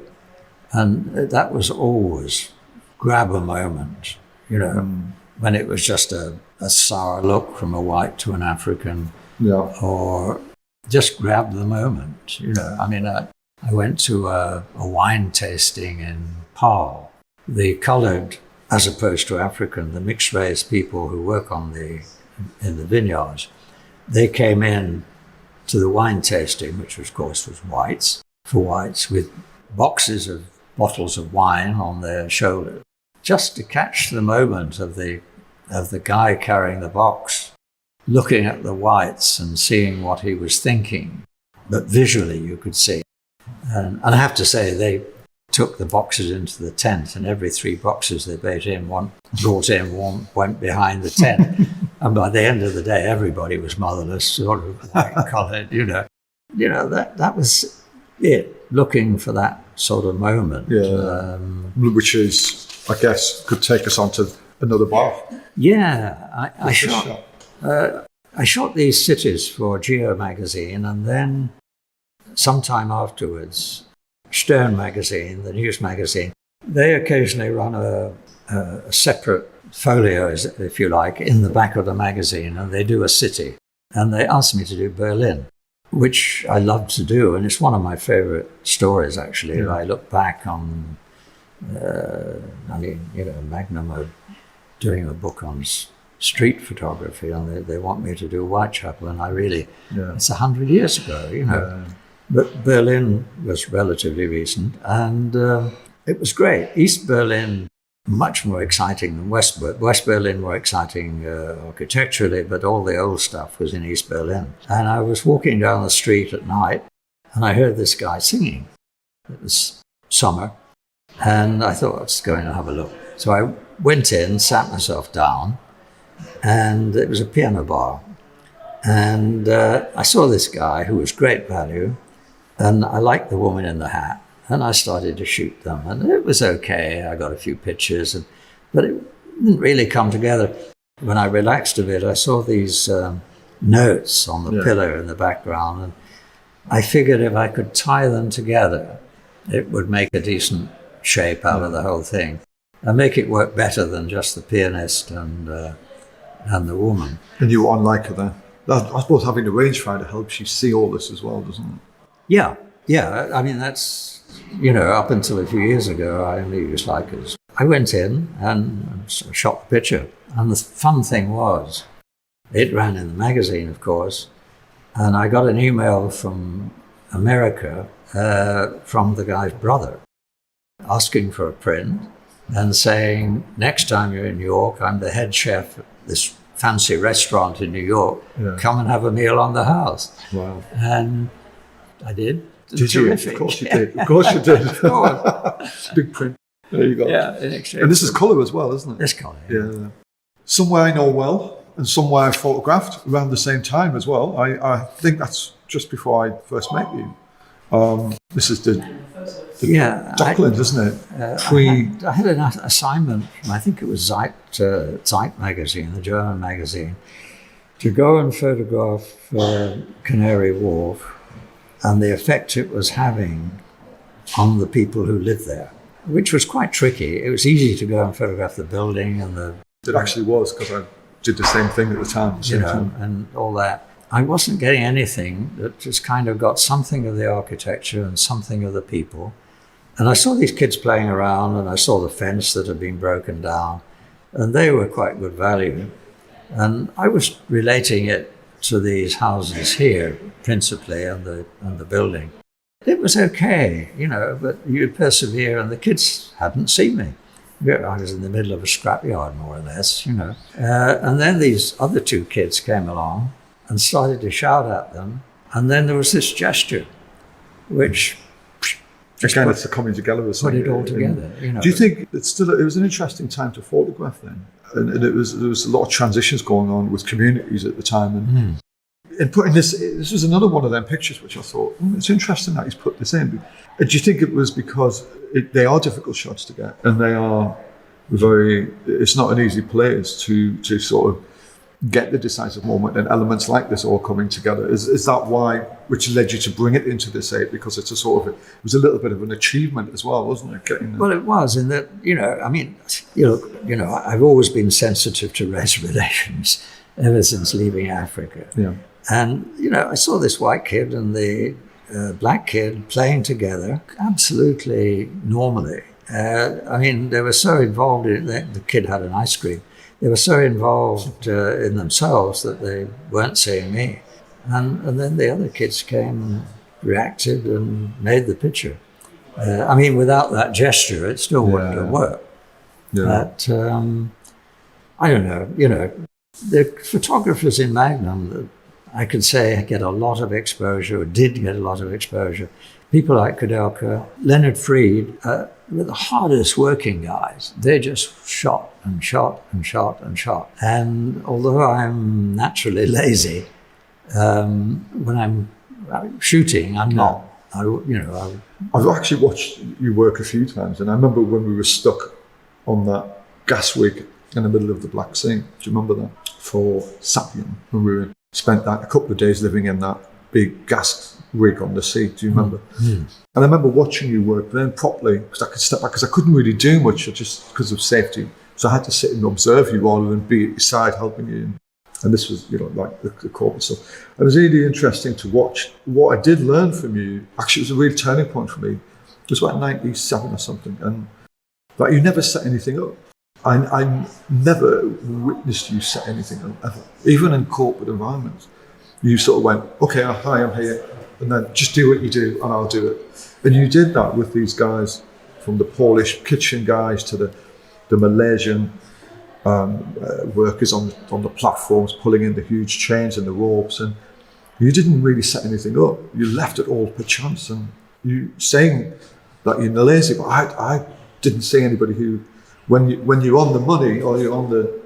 And that was always grab a moment, when it was just a sour look from a white to an African, or just grab the moment, I went to a wine tasting in Paarl. The coloured, as opposed to African, the mixed race people who work in the vineyards, they came in to the wine tasting, which of course was whites, with boxes of bottles of wine on their shoulders, just to catch the moment of the guy carrying the box, looking at the whites and seeing what he was thinking. But visually you could see. And I have to say, they took the boxes into the tent, and every 3 boxes they brought in, one went behind the tent. And by the end of the day, everybody was motherless, sort of white-collared, that was it, looking for that sort of moment. Yeah. Which is, I guess, could take us on to another bar. Yeah, I shot these cities for Geo magazine, and then sometime afterwards, Stern magazine, the news magazine, they occasionally run a separate folio, if you like, in the back of the magazine, and they do a city. And they asked me to do Berlin, which I love to do, and it's one of my favorite stories, actually. Yeah. I look back on, Magnum are doing a book on street photography, and they want me to do Whitechapel, and it's 100 years ago, Yeah. But Berlin was relatively recent, and it was great. East Berlin, much more exciting than West Berlin. West Berlin more exciting architecturally, but all the old stuff was in East Berlin. And I was walking down the street at night, and I heard this guy singing. It was summer, and I thought, let's go in and have a look. So I went in, sat myself down, and it was a piano bar. And I saw this guy who was great value, and I liked the woman in the hat, and I started to shoot them, and it was okay. I got a few pictures, but it didn't really come together. When I relaxed a bit, I saw these notes on the pillar in the background, and I figured if I could tie them together, it would make a decent shape out of the whole thing, and make it work better than just the pianist and the woman. And you were on Leica there. I suppose having a rangefinder helps you see all this as well, doesn't it? Yeah. I mean, that's, up until a few years ago, I only used Leicas. I went in and shot the picture. And the fun thing was, it ran in the magazine, of course, and I got an email from America from the guy's brother asking for a print and saying, next time you're in New York, I'm the head chef at this fancy restaurant in New York. Yeah. Come and have a meal on the house. Wow. And I did. Did Terrific. You? Of course you did. Of course you did. Of course. Big print. There you go. Yeah, in exchange. And this is colour as well, isn't it? This colour. Yeah. Somewhere I know well, and somewhere I photographed around the same time as well. I think that's just before I first met you. This is the Dockland, isn't it? I had an assignment from, I think it was Zeit magazine, the German magazine, to go and photograph Canary Wharf and the effect it was having on the people who lived there, which was quite tricky. It was easy to go and photograph the building and the... It actually was, because I did the same thing at the time. And all that. I wasn't getting anything that just kind of got something of the architecture and something of the people. And I saw these kids playing around, and I saw the fence that had been broken down, and they were quite good value. And I was relating it to these houses here, principally, and the building. It was okay, but you persevere, and the kids hadn't seen me. I was in the middle of a scrapyard, more or less, And then these other 2 kids came along and started to shout at them. And then there was this gesture, which... Again, it's the coming together of something. Put it all together, Do you think it was an interesting time to photograph then? And there was a lot of transitions going on with communities at the time. And in putting this was another one of them pictures which I thought, it's interesting that he's put this in. Do you think it was because they are difficult shots to get, and they are it's not an easy place to sort of get the decisive moment, and elements like this all coming together? Is that why, which led you to bring it into this age? Because it's it was a little bit of an achievement as well, wasn't it? Well, it was, in that, I've always been sensitive to race relations ever since leaving Africa. Yeah. And, I saw this white kid and the black kid playing together absolutely normally. They were so involved in it. The kid had an ice cream. They were so involved in themselves that they weren't seeing me. And then the other kids came and reacted and made the picture. Without that gesture, it still wouldn't have worked. Yeah. But, I don't know, the photographers in Magnum, I could say, get a lot of exposure, or did get a lot of exposure, people like Kudelka, Leonard Freed, were the hardest working guys. They just shot and shot and shot and shot. And although I'm naturally lazy, when I'm shooting, I'm not. I've actually watched you work a few times, and I remember when we were stuck on that gas rig in the middle of the Black Sea. Do you remember that? For Sapien, when we spent a couple of days living in that big gas rig on the sea. Do you remember? And I remember watching you work then properly, because I could step back, because I couldn't really do much just because of safety. So I had to sit and observe you rather than be at your side helping you. And this was, like the corporate stuff. It was really interesting to watch. What I did learn from you, actually, it was a real turning point for me. It was about 97 or something, and that you never set anything up. I never witnessed you set anything up, ever. Even in corporate environments. You sort of went, okay, hi, I'm here, and then just do what you do, and I'll do it. And you did that with these guys, from the Polish kitchen guys to the Malaysian workers on the platforms, pulling in the huge chains and the ropes, and you didn't really set anything up. You left it all per chance, and you saying that you're lazy, but I didn't see anybody who, when you're on the money or you're on the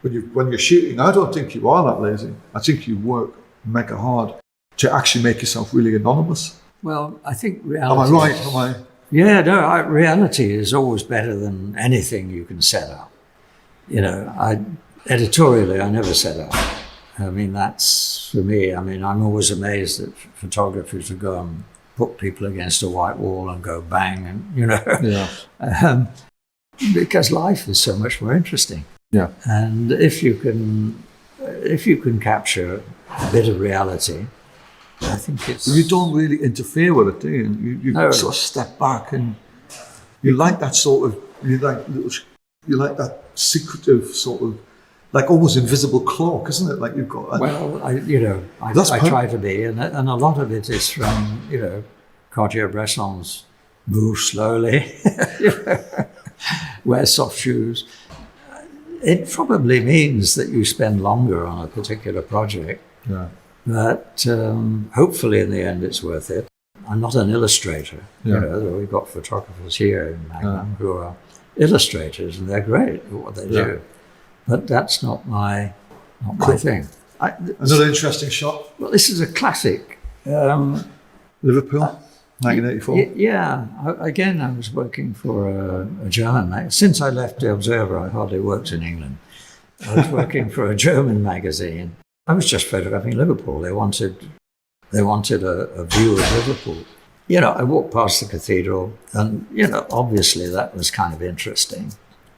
when you're shooting, I don't think you are that lazy. I think you work mega hard to actually make yourself really anonymous. Well, I think reality. Am I right? Am I? Yeah, no. Reality is always better than anything you can set up. Editorially, I never set up. I mean, that's for me. I mean, I'm always amazed that photographers would go and put people against a white wall and go bang, and because life is so much more interesting. Yeah. And if you can capture a bit of reality, I think it's. You don't really interfere with it, do you? You sort of step back, and you like that sort of. You like that secretive sort of, like almost invisible cloak, isn't it? Like you've got. Well, I try to be, and a lot of it is from Cartier-Bresson's move slowly, wear soft shoes. It probably means that you spend longer on a particular project. Yeah. But hopefully in the end it's worth it. I'm not an illustrator. Yeah. We've got photographers here in Magnum who are illustrators, and they're great at what they do. But that's not my thing. Another interesting shot. Well, this is a classic. Liverpool, 1984. Yeah. I was working for a German magazine. Since I left The Observer, I hardly worked in England. I was working for a German magazine. I was just photographing Liverpool. They wanted a view of Liverpool. I walked past the cathedral, and obviously that was kind of interesting.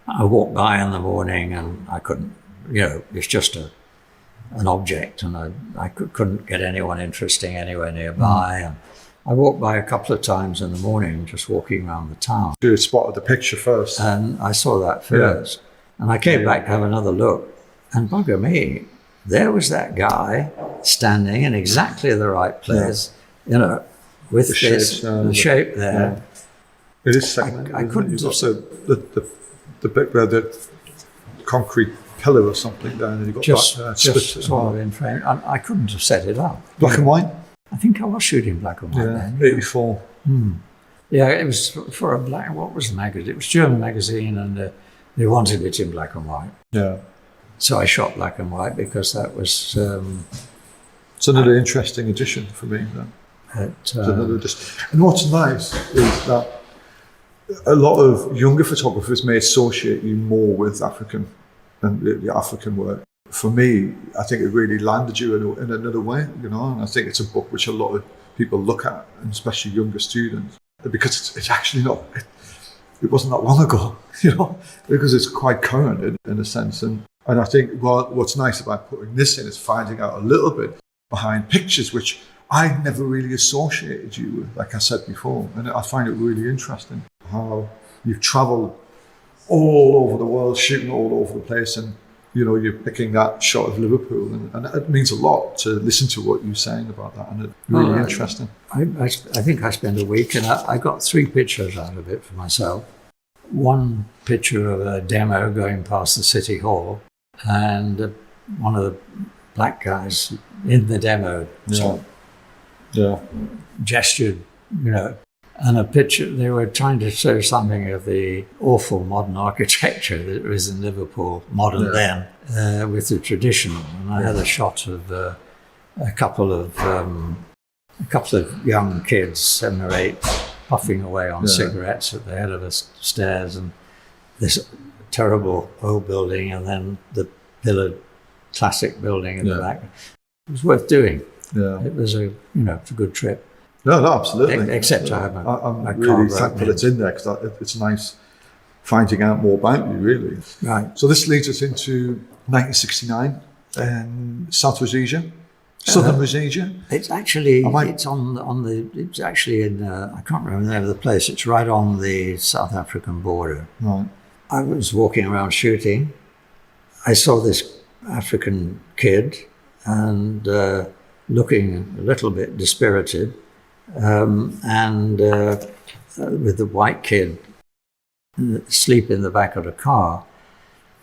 I walked by in the morning, and I couldn't. It's just an object, and I couldn't get anyone interesting anywhere nearby. And I walked by a couple of times in the morning, just walking around the town. You spotted the picture first, and I saw that first, and I came back to have another look, and bugger me, there was that guy standing in exactly the right place, with the shape there. Yeah. It is segmented. I couldn't. Also, the bit where the concrete pillar or something there, and you got just sort of in frame. I couldn't have set it up. Black and white. I think I was shooting black and white then. 84. Yeah, it was for a black. What was the magazine? It was a German magazine, and they wanted it in black and white. Yeah. So I shot black and white because that was. It's another interesting addition for me. And what's nice is that a lot of younger photographers may associate you more with African and the African work. For me, I think it really landed you in another way, and I think it's a book which a lot of people look at, and especially younger students, because it's actually not. It wasn't that long ago, because it's quite current in a sense. And I think what's nice about putting this in is finding out a little bit behind pictures, which I never really associated you with, like I said before. And I find it really interesting how you've travelled all over the world, shooting all over the place, and you're picking that shot of Liverpool, and it means a lot to listen to what you're saying about that, and it's really interesting. I think I spent a week, and I got 3 pictures out of it for myself. One picture of a demo going past the city hall, and one of the black guys in the demo gestured you know, and a picture, they were trying to show something of the awful modern architecture that was in Liverpool, modern then, with the traditional. And I had a shot of a couple of young kids, 7 or 8, puffing away on cigarettes at the head of the stairs, and this terrible old building, and then the pillared classic building in the back. It was worth doing. Yeah. It was it's a good trip. No, absolutely. Except I'm really thankful it's in there, because it's nice finding out more about you, really. Right. So this leads us into 1969 in South Rhodesia, Southern Rhodesia. It's actually it's actually in I can't remember the name of the place. It's right on the South African border. Right. I was walking around shooting. I saw this African kid and looking a little bit dispirited, and with the white kid asleep in the back of the car.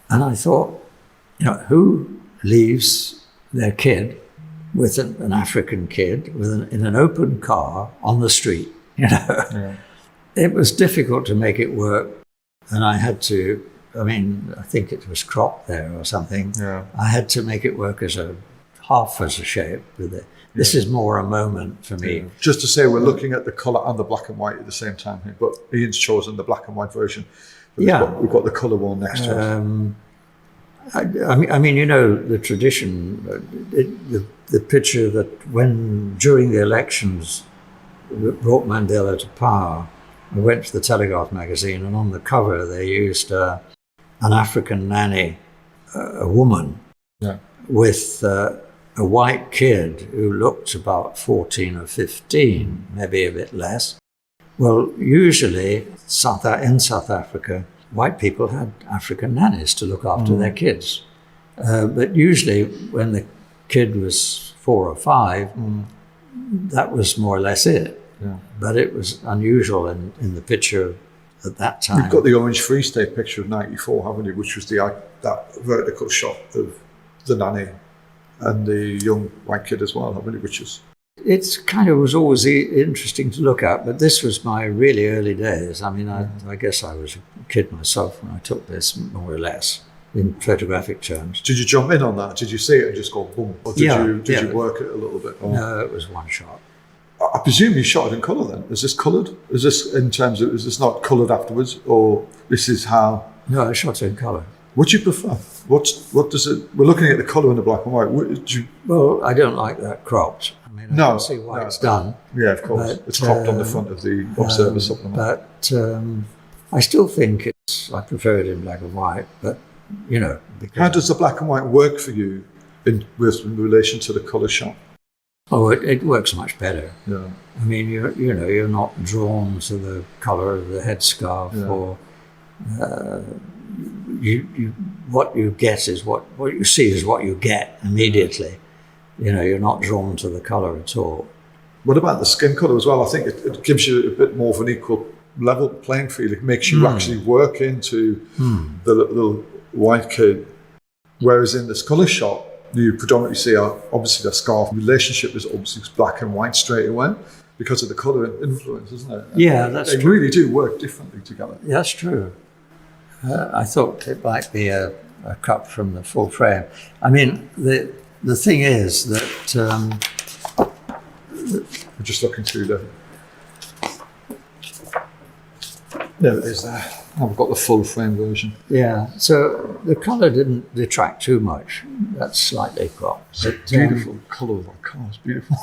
And I thought, who leaves their kid with an African kid in an open car on the street? Yeah. It was difficult to make it work, and I had to. I think it was cropped there or something. Yeah. I had to make it work half as a shape with it. This is more a moment for me. Yeah. Just to say, we're looking at the colour and the black and white at the same time here, but Ian's chosen the black and white version. We've got the colour one next to us. The tradition, the picture that during the elections that brought Mandela to power, I went to the Telegraph magazine, and on the cover they used an African nanny, a woman, with a white kid who looked about 14 or 15, maybe a bit less. Well, usually in South Africa, white people had African nannies to look after their kids. But usually when the kid was 4 or 5, that was more or less it. Yeah. But it was unusual in the picture at that time. You've got the Orange Free State picture of 94, haven't you? Which was that vertical shot of the nanny and the young white kid as well, haven't you? Which is... It's kind of was always interesting to look at, but this was my really early days. I guess I was a kid myself when I took this, more or less, in photographic terms. Did you jump in on that? Did you see it and just go boom? Or did you work it a little bit? Or? No, it was one shot. I presume you shot it in colour then. Is this coloured? Is this not coloured afterwards, or this is how? No, I shot it in colour. What do you prefer? What does it? We're looking at the colour in the black and white. Well, I don't like that cropped. I can see why it's done. Yeah, of course. It's cropped on the front of the Observer supplement. But I still think I prefer it in black and white. But how does the black and white work for you in relation to the colour shot? Oh, it works much better. Yeah. You're not drawn to the colour of the headscarf, or what you get is what you see is what you get immediately. You're not drawn to the colour at all. What about the skin colour as well? I think it gives you a bit more of an equal level playing field. It makes you actually work into the little white kid, whereas in this colour shot, you predominantly see obviously the scarf relationship is obviously black and white straight away because of the colour influence, isn't it? Yeah, that's true. They really do work differently together. Yeah, that's true. I thought it might be a cut from the full frame. The thing is that we're just looking through there it is there. I've got the full frame version. Yeah, so the colour didn't detract too much. That's slightly cropped. It's a beautiful colour of that car. It's beautiful.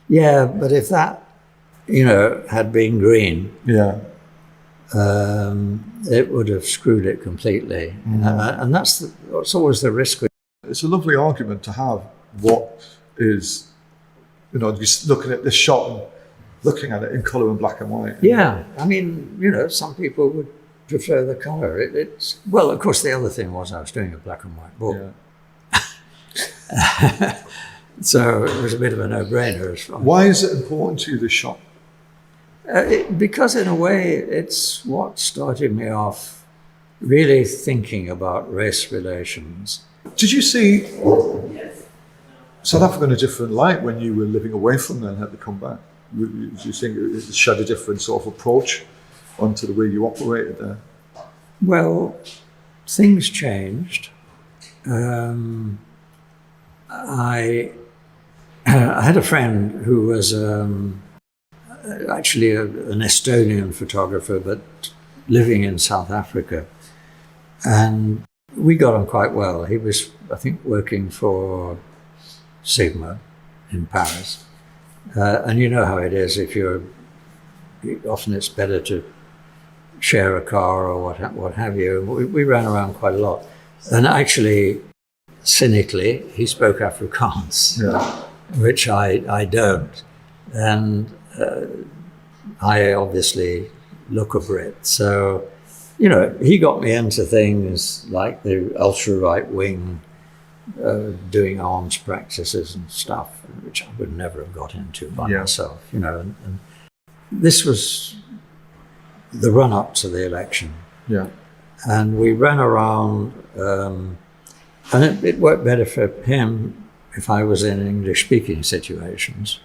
But if that, had been green, it would have screwed it completely. And that's always the risk. It's a lovely argument to have. What is, looking at this shot and looking at it in colour and black and white. Yeah, some people would prefer the colour. Well, of course, the other thing was I was doing a black and white book. Yeah. So it was a bit of a no-brainer. Why is it important to you, this shot? Because in a way, it's what started me off really thinking about race relations. Did you see South Africa in a different light when you were living away from there and had to come back? Do you think it shed a different sort of approach onto the way you operated there? Well, things changed. I had a friend who was actually an Estonian photographer, but living in South Africa. And we got on quite well. He was, I think, working for Sigma in Paris. And you know how it is, often it's better to share a car or what have you. We ran around quite a lot. And actually, cynically, he spoke Afrikaans, which I don't. And I obviously look a Brit. So, he got me into things like the ultra-right wing, doing arms practices and stuff, which I would never have got into by myself, And this was the run-up to the election. Yeah. And we ran around, and it worked better for him if I was in English-speaking situations,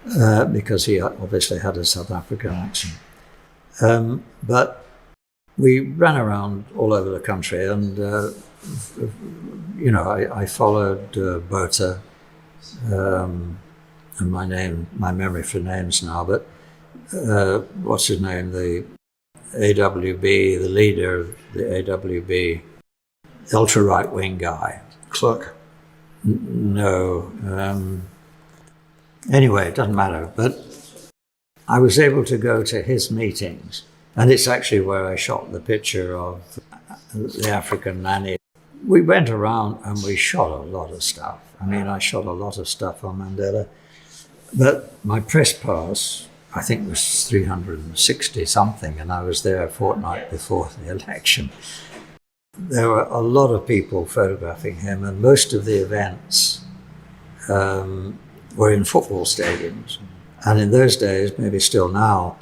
because he obviously had a South African accent. But we ran around all over the country, and I followed Botha, and my memory for names now, but what's his name, the AWB, the leader of the AWB, the ultra right-wing guy. Clark? No. Anyway, it doesn't matter. But I was able to go to his meetings, and it's actually where I shot the picture of the African nanny. We went around and we shot a lot of stuff. I shot a lot of stuff on Mandela. But my press pass, I think, was 360 something, and I was there a fortnight before the election. There were a lot of people photographing him, and most of the events were in football stadiums. And in those days, maybe still now,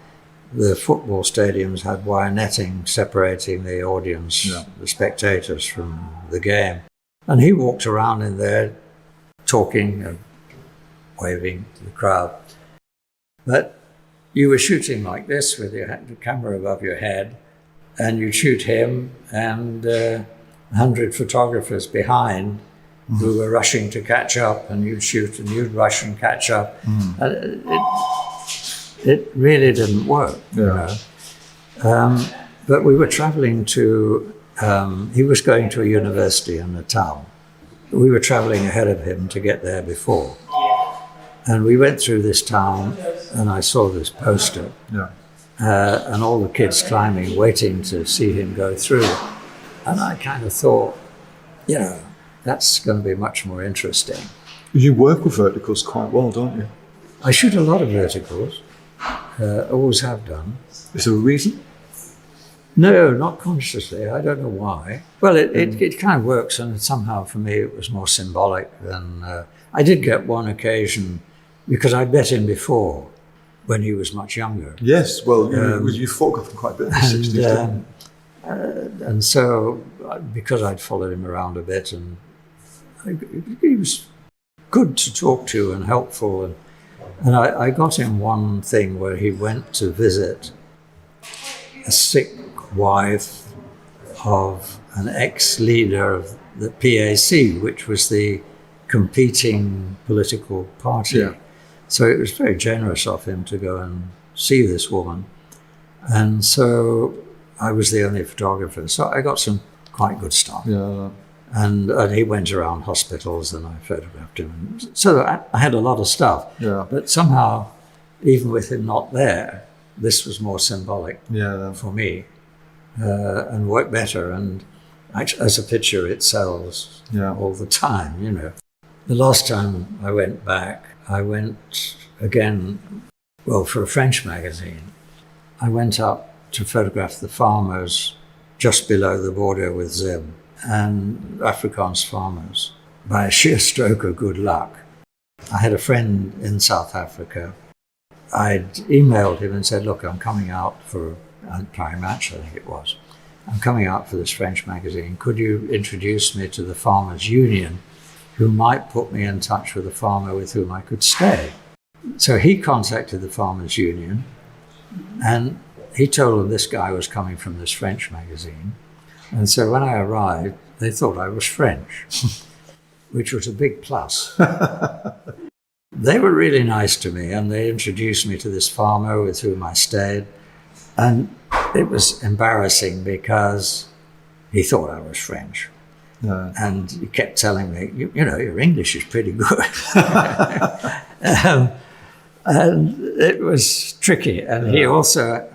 the football stadiums had wire netting separating the audience, the spectators, from the game. And he walked around in there talking and waving to the crowd. But you were shooting like this with the camera above your head, and you'd shoot him and 100 photographers behind who were rushing to catch up, and you'd shoot and you'd rush and catch up. And it really didn't work, But we were traveling to, he was going to a university in a town. We were traveling ahead of him to get there before. And we went through this town, and I saw this poster. And all the kids climbing, waiting to see him go through. And I kind of thought, that's going to be much more interesting. You work with verticals quite well, don't you? I shoot a lot of verticals. Always have done. Is there a reason? No, not consciously. I don't know why. Well, it kind of works, and somehow for me it was more symbolic than... I did get one occasion, because I'd met him before, when he was much younger. Yes, well, you photographed him quite a bit in the 60s. And so, because I'd followed him around a bit, and he was good to talk to and helpful, and I got him one thing where he went to visit a sick wife of an ex-leader of the PAC, which was the competing political party. So it was very generous of him to go and see this woman. And so I was the only photographer. So I got some quite good stuff. And he went around hospitals, and I photographed him. So I had a lot of stuff. But somehow, even with him not there, this was more symbolic for me, and worked better. And actually, as a picture, it sells all the time, The last time I went back, I went again, for a French magazine. I went up to photograph the farmers just below the border with Zim, and Afrikaans farmers. By a sheer stroke of good luck, I had a friend in South Africa. I'd emailed him and said, look, I'm coming out for a prime match, I think it was. I'm coming out for this French magazine. Could you introduce me to the Farmers Union, who might put me in touch with a farmer with whom I could stay? So he contacted the Farmers Union, and he told them this guy was coming from this French magazine. And so when I arrived, they thought I was French, which was a big plus. They were really nice to me, and they introduced me to this farmer with whom I stayed. And it was embarrassing because he thought I was French. Yeah. And he kept telling me, you know, your English is pretty good. And it was tricky. And he also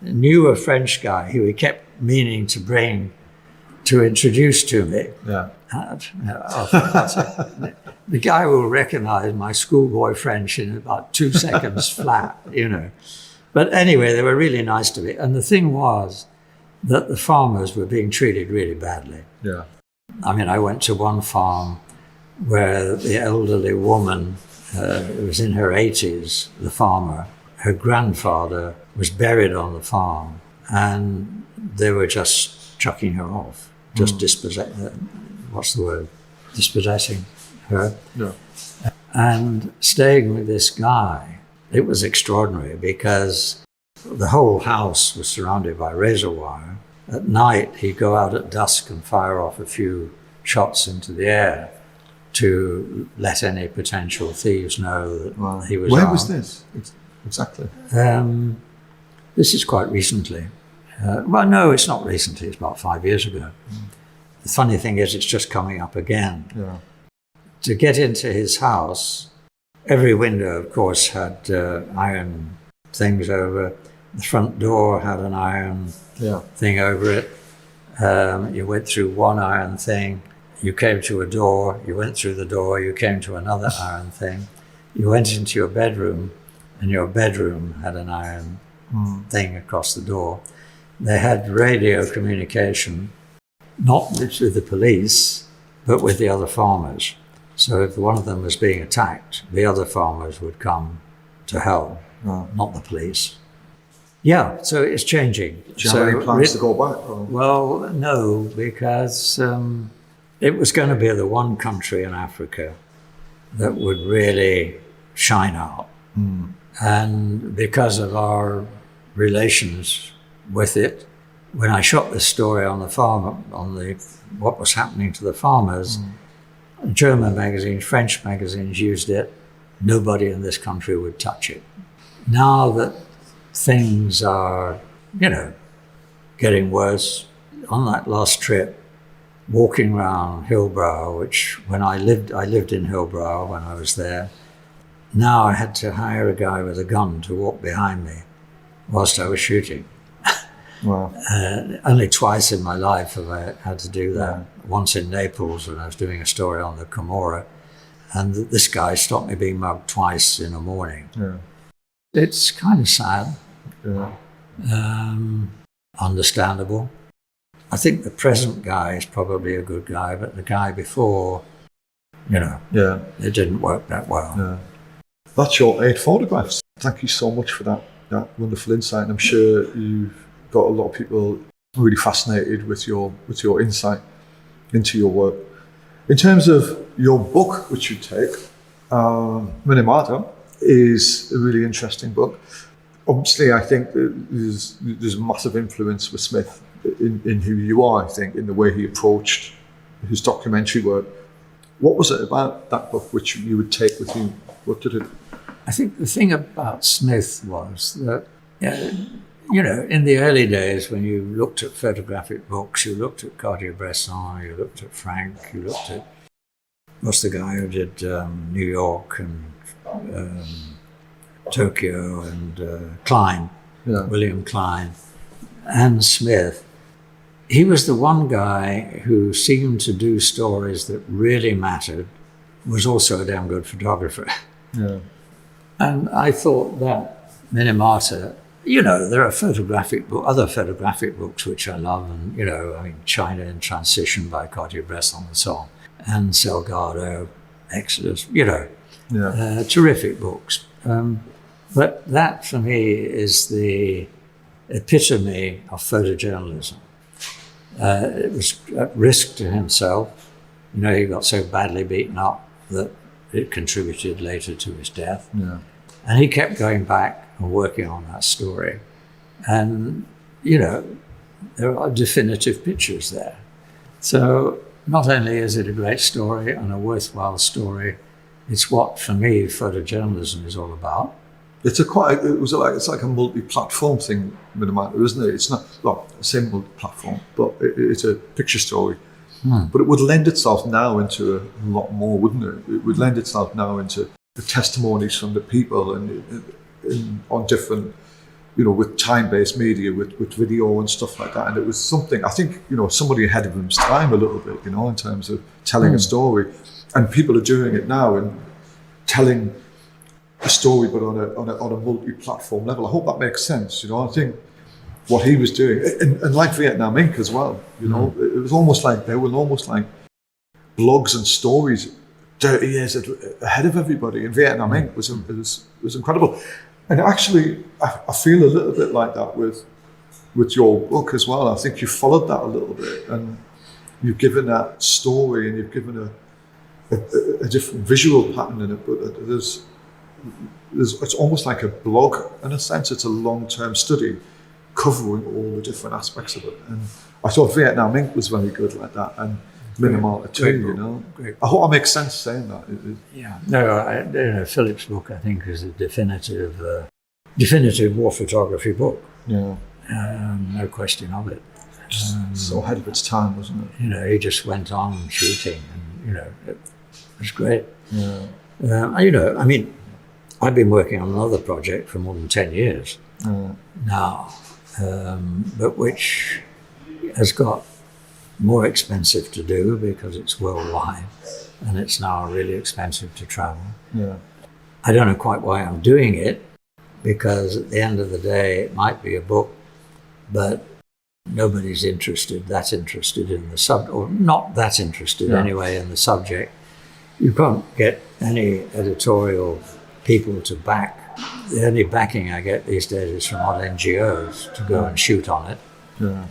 knew a French guy who he kept meaning to bring to introduce to me. Yeah. The guy will recognize my schoolboy French in about 2 seconds flat, you know. But anyway, they were really nice to me. And the thing was that the farmers were being treated really badly. Yeah. I mean, I went to one farm where the elderly woman, who was in her 80s, the farmer, her grandfather was buried on the farm, and they were just chucking her off, just dispossessing her. Yeah. And staying with this guy, it was extraordinary because the whole house was surrounded by razor wire. At night, he'd go out at dusk and fire off a few shots into the air to let any potential thieves know that he was Where armed. was this exactly? This is quite recently. Well, no, it's not recently. It's about 5 years ago. The funny thing is, it's just coming up again. Yeah. To get into his house, every window, of course, had iron things over. The front door had an iron thing over it. You went through one iron thing. You came to a door. You went through the door. You came to another iron thing. You went into your bedroom, and your bedroom had an iron thing across the door. They had radio communication, not with the police, but with the other farmers. So if one of them was being attacked, the other farmers would come to help, not the police. Yeah, so it's changing. Do you have any plans to go back? Or? Well, no, because it was going to be the one country in Africa that would really shine out. And because of our relations with it, when I shot this story on the farm, what was happening to the farmers, German magazines, French magazines used it. Nobody in this country would touch it. Now that things are, getting worse, on that last trip, walking around Hillbrow, which when I lived in Hillbrow when I was there. Now I had to hire a guy with a gun to walk behind me whilst I was shooting. Wow. Only twice in my life have I had to do that. Once in Naples when I was doing a story on the Camorra, and this guy stopped me being mugged twice in a morning. Yeah. It's kind of sad. Yeah. Understandable. I think the present guy is probably a good guy, but the guy before, it didn't work that well. Yeah. That's your 8 photographs. Thank you so much for that wonderful insight. And I'm sure you've got a lot of people really fascinated with your insight into your work. In terms of your book, which you take, Minimata, is a really interesting book. Obviously, I think there's massive influence with Smith in who you are, I think, in the way he approached his documentary work. What was it about that book which you would take with you? What did it? I think the thing about Smith was that, in the early days when you looked at photographic books, you looked at Cartier-Bresson, you looked at Frank, you looked at, what's the guy who did New York and Tokyo and Klein, William Klein, and Smith. He was the one guy who seemed to do stories that really mattered, was also a damn good photographer. Yeah. And I thought that Minimata, there are other photographic books which I love, and, China in Transition by Cartier-Bresson and so on, and Salgado, Exodus, terrific books. But that, for me, is the epitome of photojournalism. It was at risk to himself. He got so badly beaten up that it contributed later to his death. Yeah. And he kept going back and working on that story. And, you know, there are definitive pictures there. So not only is it a great story and a worthwhile story, it's what, for me, photojournalism is all about. It's like a multi-platform thing with a matter, isn't it? It's not, well, same multi-platform, but it's a picture story. But it would lend itself now into a lot more, wouldn't it? It would lend itself now into the testimonies from the people and on different, you know, with time-based media, with video and stuff like that. And it was something, I think, you know, somebody ahead of his time a little bit, you know, in terms of telling a story. And people are doing it now and telling a story, but on a multi-platform level. I hope that makes sense. You know, I think what he was doing, and like Vietnam Inc. as well. You know, it was almost like they were almost like blogs and stories 30 years ahead of everybody. And Vietnam Inc. was incredible. And actually, I feel a little bit like that with your book as well. I think you followed that a little bit, and you've given that story, and you've given a different visual pattern in it. But it's almost like a blog in a sense. It's a long-term study covering all the different aspects of it. And I thought Vietnam Inc. was very good like that, and Minimalta too. You know, I hope that makes sense saying that. Yeah, no, you know, Philip's book, I think, is a definitive war photography book. Yeah, no question of it. So ahead of its time, wasn't it? You know, he just went on shooting, and you know, it was great. Yeah. You know, I mean, I've been working on another project for more than 10 years now, but which has got more expensive to do because it's worldwide, and it's now really expensive to travel. Yeah. I don't know quite why I'm doing it, because at the end of the day, it might be a book, but nobody's that interested in the subject, or not that interested anyway in the subject. You can't get any editorial people to back. The only backing I get these days is from odd NGOs to go and shoot on it. Yeah.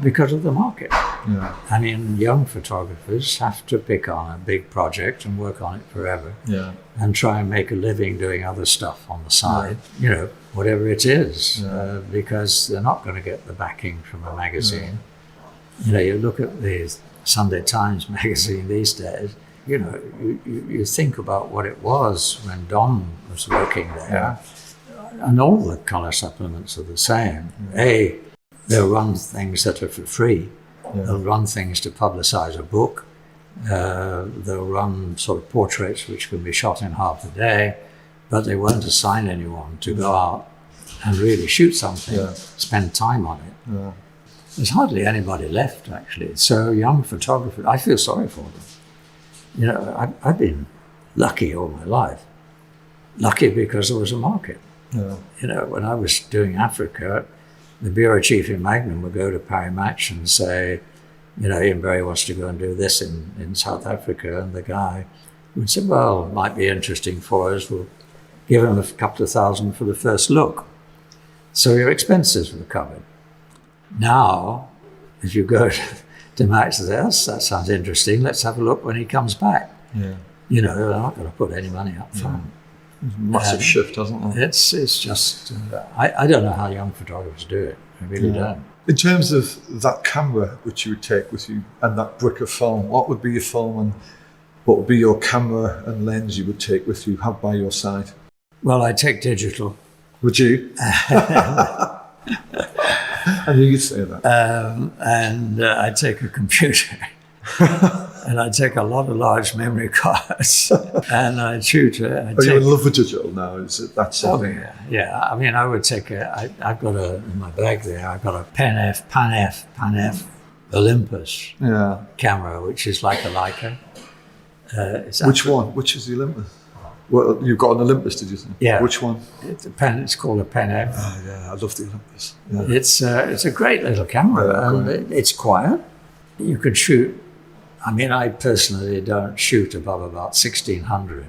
Because of the market. Yeah. I mean, young photographers have to pick on a big project and work on it forever. Yeah. And try and make a living doing other stuff on the side, you know, whatever it is, because they're not going to get the backing from a magazine. You know, you look at the Sunday Times magazine these days, you know, you think about what it was when Don was working there, and all the colour supplements are the same. They'll run things that are for free. They'll run things to publicise a book. They'll run sort of portraits which can be shot in half a day, but they won't assign anyone to go out and really shoot something, spend time on it. There's hardly anybody left, actually. So young photographers, I feel sorry for them. You know, I've been lucky all my life. Lucky because there was a market. You know, when I was doing Africa, the bureau chief in Magnum would go to Paris Match and say, you know, Ian Berry wants to go and do this in South Africa. And the guy would say, well, it might be interesting for us. We'll give him a couple of thousand for the first look. So your expenses were covered. Now, if you go to Match and say, that sounds interesting, let's have a look when he comes back. You know, they're not going to put any money up front. Massive shift, hasn't it? It's just, I don't know how young photographers do it. I really don't. In terms of that camera which you would take with you and that brick of film, what would be your film and what would be your camera and lens you would take with you, have by your side? Well, I'd take digital. Would you? I knew you'd say that. And I'd take a computer. And I'd take a lot of large memory cards, and I'd shoot it. Are you in love with digital now? Is it that something? Yeah. I mean, I would take I've got in my bag there, I've got a Pan F Olympus camera, which is like a Leica. Which one? Which is the Olympus? Well, you've got an Olympus, did you say? Yeah. Which one? It's called a Pan F. Oh, yeah, I love the Olympus. Yeah. It's a great little camera, and it's quiet. You could shoot. I mean, I personally don't shoot above about 1600.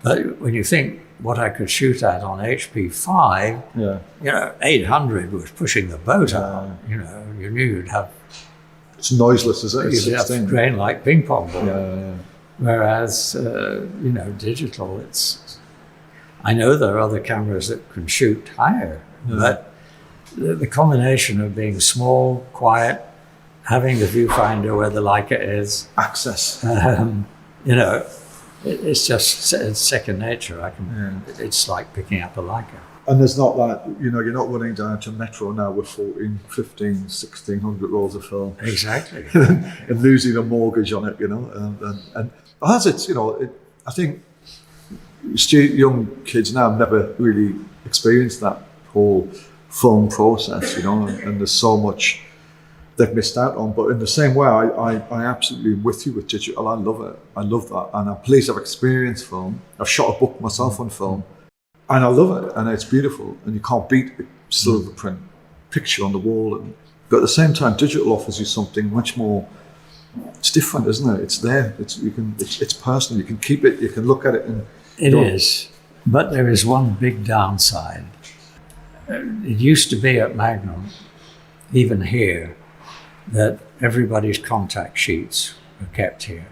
But when you think what I could shoot at on HP5, you know, 800 was pushing the boat out. You know, you knew you'd have. It's noiseless, is it? You'd have grain like ping pong ball. Whereas, you know, digital, I know there are other cameras that can shoot higher, but the combination of being small, quiet, having the viewfinder where the Leica is, Access. you know, it's just it's second nature. It's like picking up a Leica. And there's not that, you know, you're not running down to Metro now with 14, 15, 1600 rolls of film. Exactly. And losing a mortgage on it, you know. And as it's, you know, I think young kids now have never really experienced that whole film process, you know, and there's so much they've missed out on. But in the same way, I absolutely am with you with digital. I love it. I love that. And I'm pleased I've experienced film. I've shot a book myself on film. And I love it, and it's beautiful, and you can't beat a silver print picture on the wall. But at the same time, digital offers you something much more. It's different, isn't it? It's there. It's personal. You can keep it. You can look at it, and it is. But there is one big downside. It used to be at Magnum, even here, that everybody's contact sheets were kept here.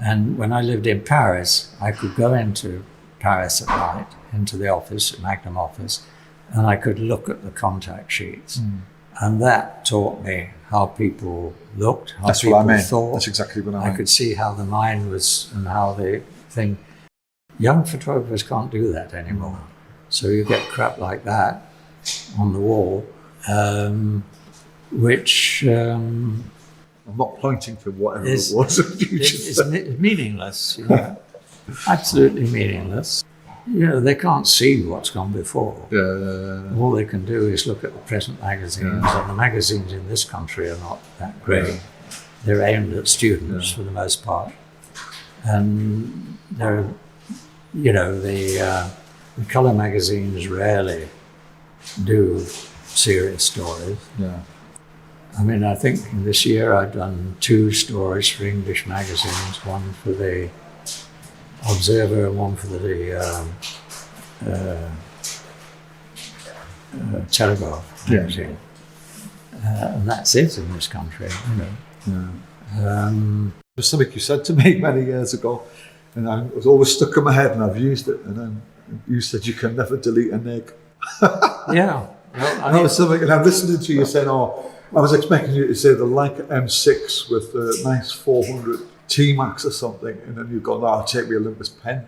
And when I lived in Paris, I could go into Paris at night, into the office, Magnum office, and I could look at the contact sheets. And that taught me how people looked, how people thought. That's exactly what I meant. I could see how the mind was and how the thing. Young photographers can't do that anymore. So you get crap like that on the wall, which... I'm not pointing to whatever it was. It's meaningless, you know. Absolutely meaningless. You know, they can't see what's gone before. All they can do is look at the present magazines, and the magazines in this country are not that great. They're aimed at students for the most part. And they're, you know, the colour magazines rarely do serious stories. I mean, I think this year I've done 2 stories for English magazines, one for the Observer and one for the Telegraph magazine. And that's it in this country, you know. There's something you said to me many years ago, and I was always stuck in my head, and I've used it. And then you said you can never delete an egg. Yeah. Well, that was something, and I'm listening to you saying, "Oh, I was expecting you to say the Leica M6 with the nice 400 T-Max or something," and then you go, "No, I'll take me Olympus pen."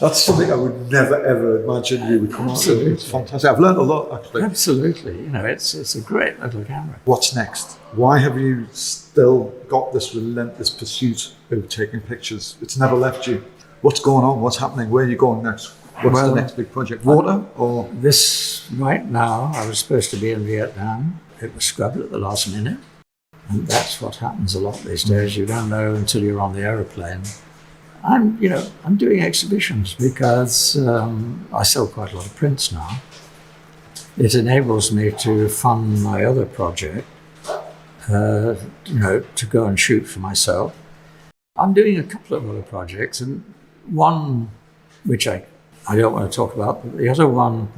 That's something I would never ever imagine you would come out with. It's fantastic. I've learned a lot, actually. Absolutely. You know, it's a great little camera. What's next? Why have you still got this relentless pursuit of taking pictures? It's never left you. What's going on? What's happening? Where are you going next? What's the next big project? Water or? This, right now, I was supposed to be in Vietnam. It was scrubbed at the last minute. And that's what happens a lot these days. You don't know until you're on the aeroplane. I'm doing exhibitions because I sell quite a lot of prints now. It enables me to fund my other project, to go and shoot for myself. I'm doing a couple of other projects, and one which I don't want to talk about, but the other one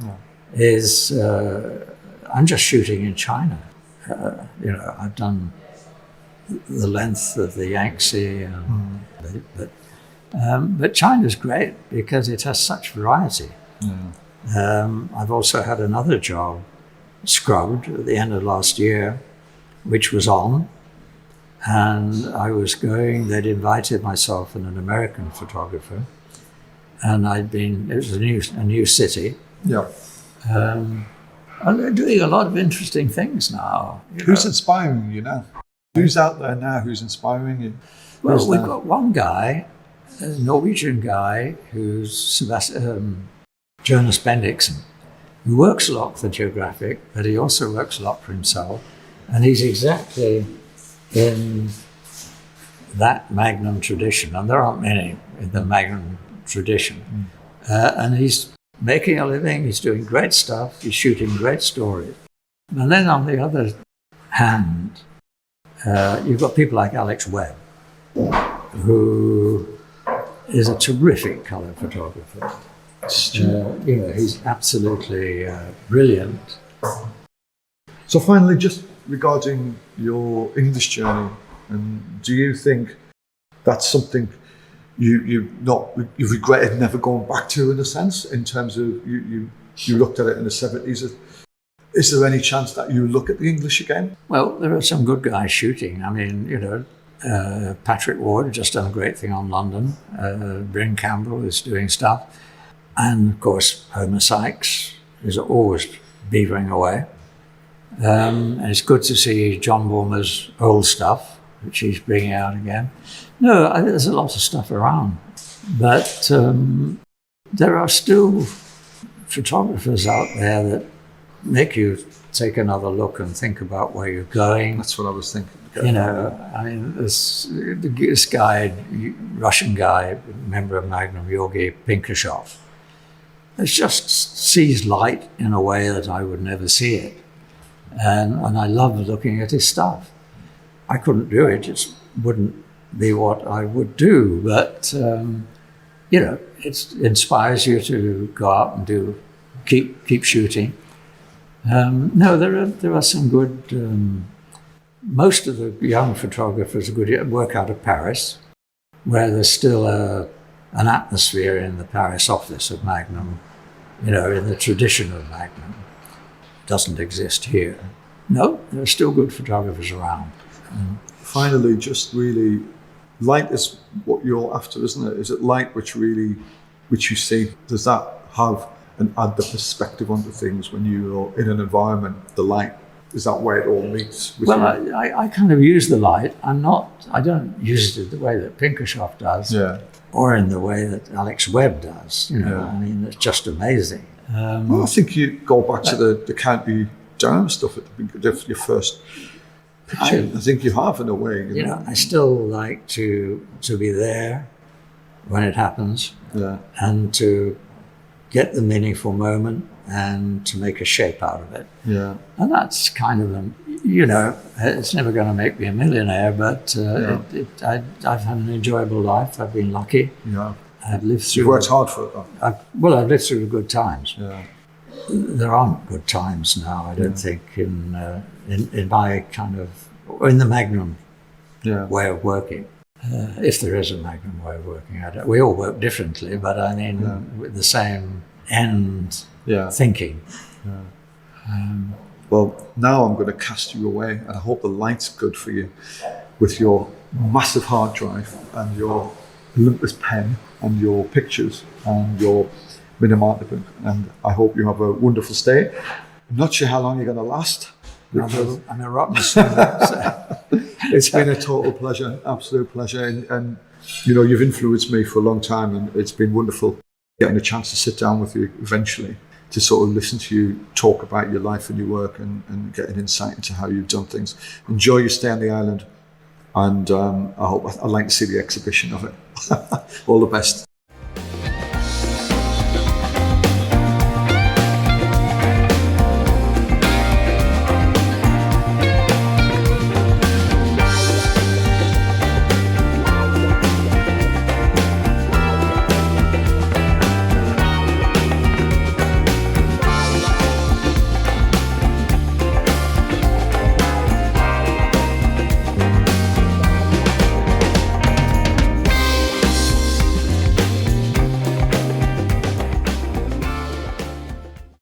is I'm just shooting in China. I've done the length of the Yangtze, but China's great because it has such variety. I've also had another job scrubbed at the end of last year, which was on, and they'd invited myself and an American photographer, and it was a new city. And they're doing a lot of interesting things now. Who's inspiring you now? Who's out there now who's inspiring you? Well, we've got one guy, a Norwegian guy, who's Jonas Bendiksen, who works a lot for Geographic, but he also works a lot for himself. And he's exactly in that Magnum tradition, and there aren't many in the Magnum tradition. And he's making a living, he's doing great stuff, he's shooting great stories. And then on the other hand, you've got people like Alex Webb, who is a terrific colour photographer. He's absolutely brilliant. So finally, just regarding your English journey, and do you think that's something you regretted never going back to, in a sense, in terms of you looked at it in the 70s. Is there any chance that you look at the English again? Well, there are some good guys shooting. I mean, Patrick Ward just done a great thing on London. Bryn Campbell is doing stuff. And, of course, Homer Sykes is always beavering away. And it's good to see John Warmer's old stuff, which he's bringing out again. No, there's a lot of stuff around. But there are still photographers out there that make you take another look and think about where you're going. That's what I was thinking. I mean, this guy, Russian guy, member of Magnum, Georgy Pinkashov, just sees light in a way that I would never see it. And I love looking at his stuff. I couldn't do it, it wouldn't be what I would do, but it inspires you to go out and keep shooting. No, there are some good. Most of the young photographers are good. Work out of Paris, where there's still an atmosphere in the Paris office of Magnum. In the tradition of Magnum, doesn't exist here. No, there are still good photographers around. Finally, just really, light is what you're after, isn't it? Is it light which you see? Does that have and add the perspective onto things when you're in an environment? The light, is that where it all meets? Well, I kind of use the light. I don't use it the way that Pinkashov does, or in the way that Alex Webb does. I mean, it's just amazing. Well, I think you go back to the County Durham stuff at your first picture. I think you have, in a way. I still like to be there when it happens, and to get the meaningful moment and to make a shape out of it. Yeah. And that's kind of it's never going to make me a millionaire, but I've had an enjoyable life. I've been lucky. Yeah. I've lived through. You've worked hard for it, though. I've lived through the good times. Yeah. There aren't good times now, I don't think, in my kind of, or in the Magnum way of working. If there is a Magnum way of working, we all work differently, but I mean, with the same end thinking. Yeah. Well, now I'm going to cast you away, and I hope the light's good for you with your massive hard drive and your Olympus pen and your pictures and your Minamata book, and I hope you have a wonderful stay. I'm not sure how long you're going to last. I'm a rotten swimmer. It's been a total pleasure, absolute pleasure, and you've influenced me for a long time, and it's been wonderful getting a chance to sit down with you eventually to sort of listen to you talk about your life and your work and get an insight into how you've done things. Enjoy your stay on the island, and I'd like to see the exhibition of it. All the best.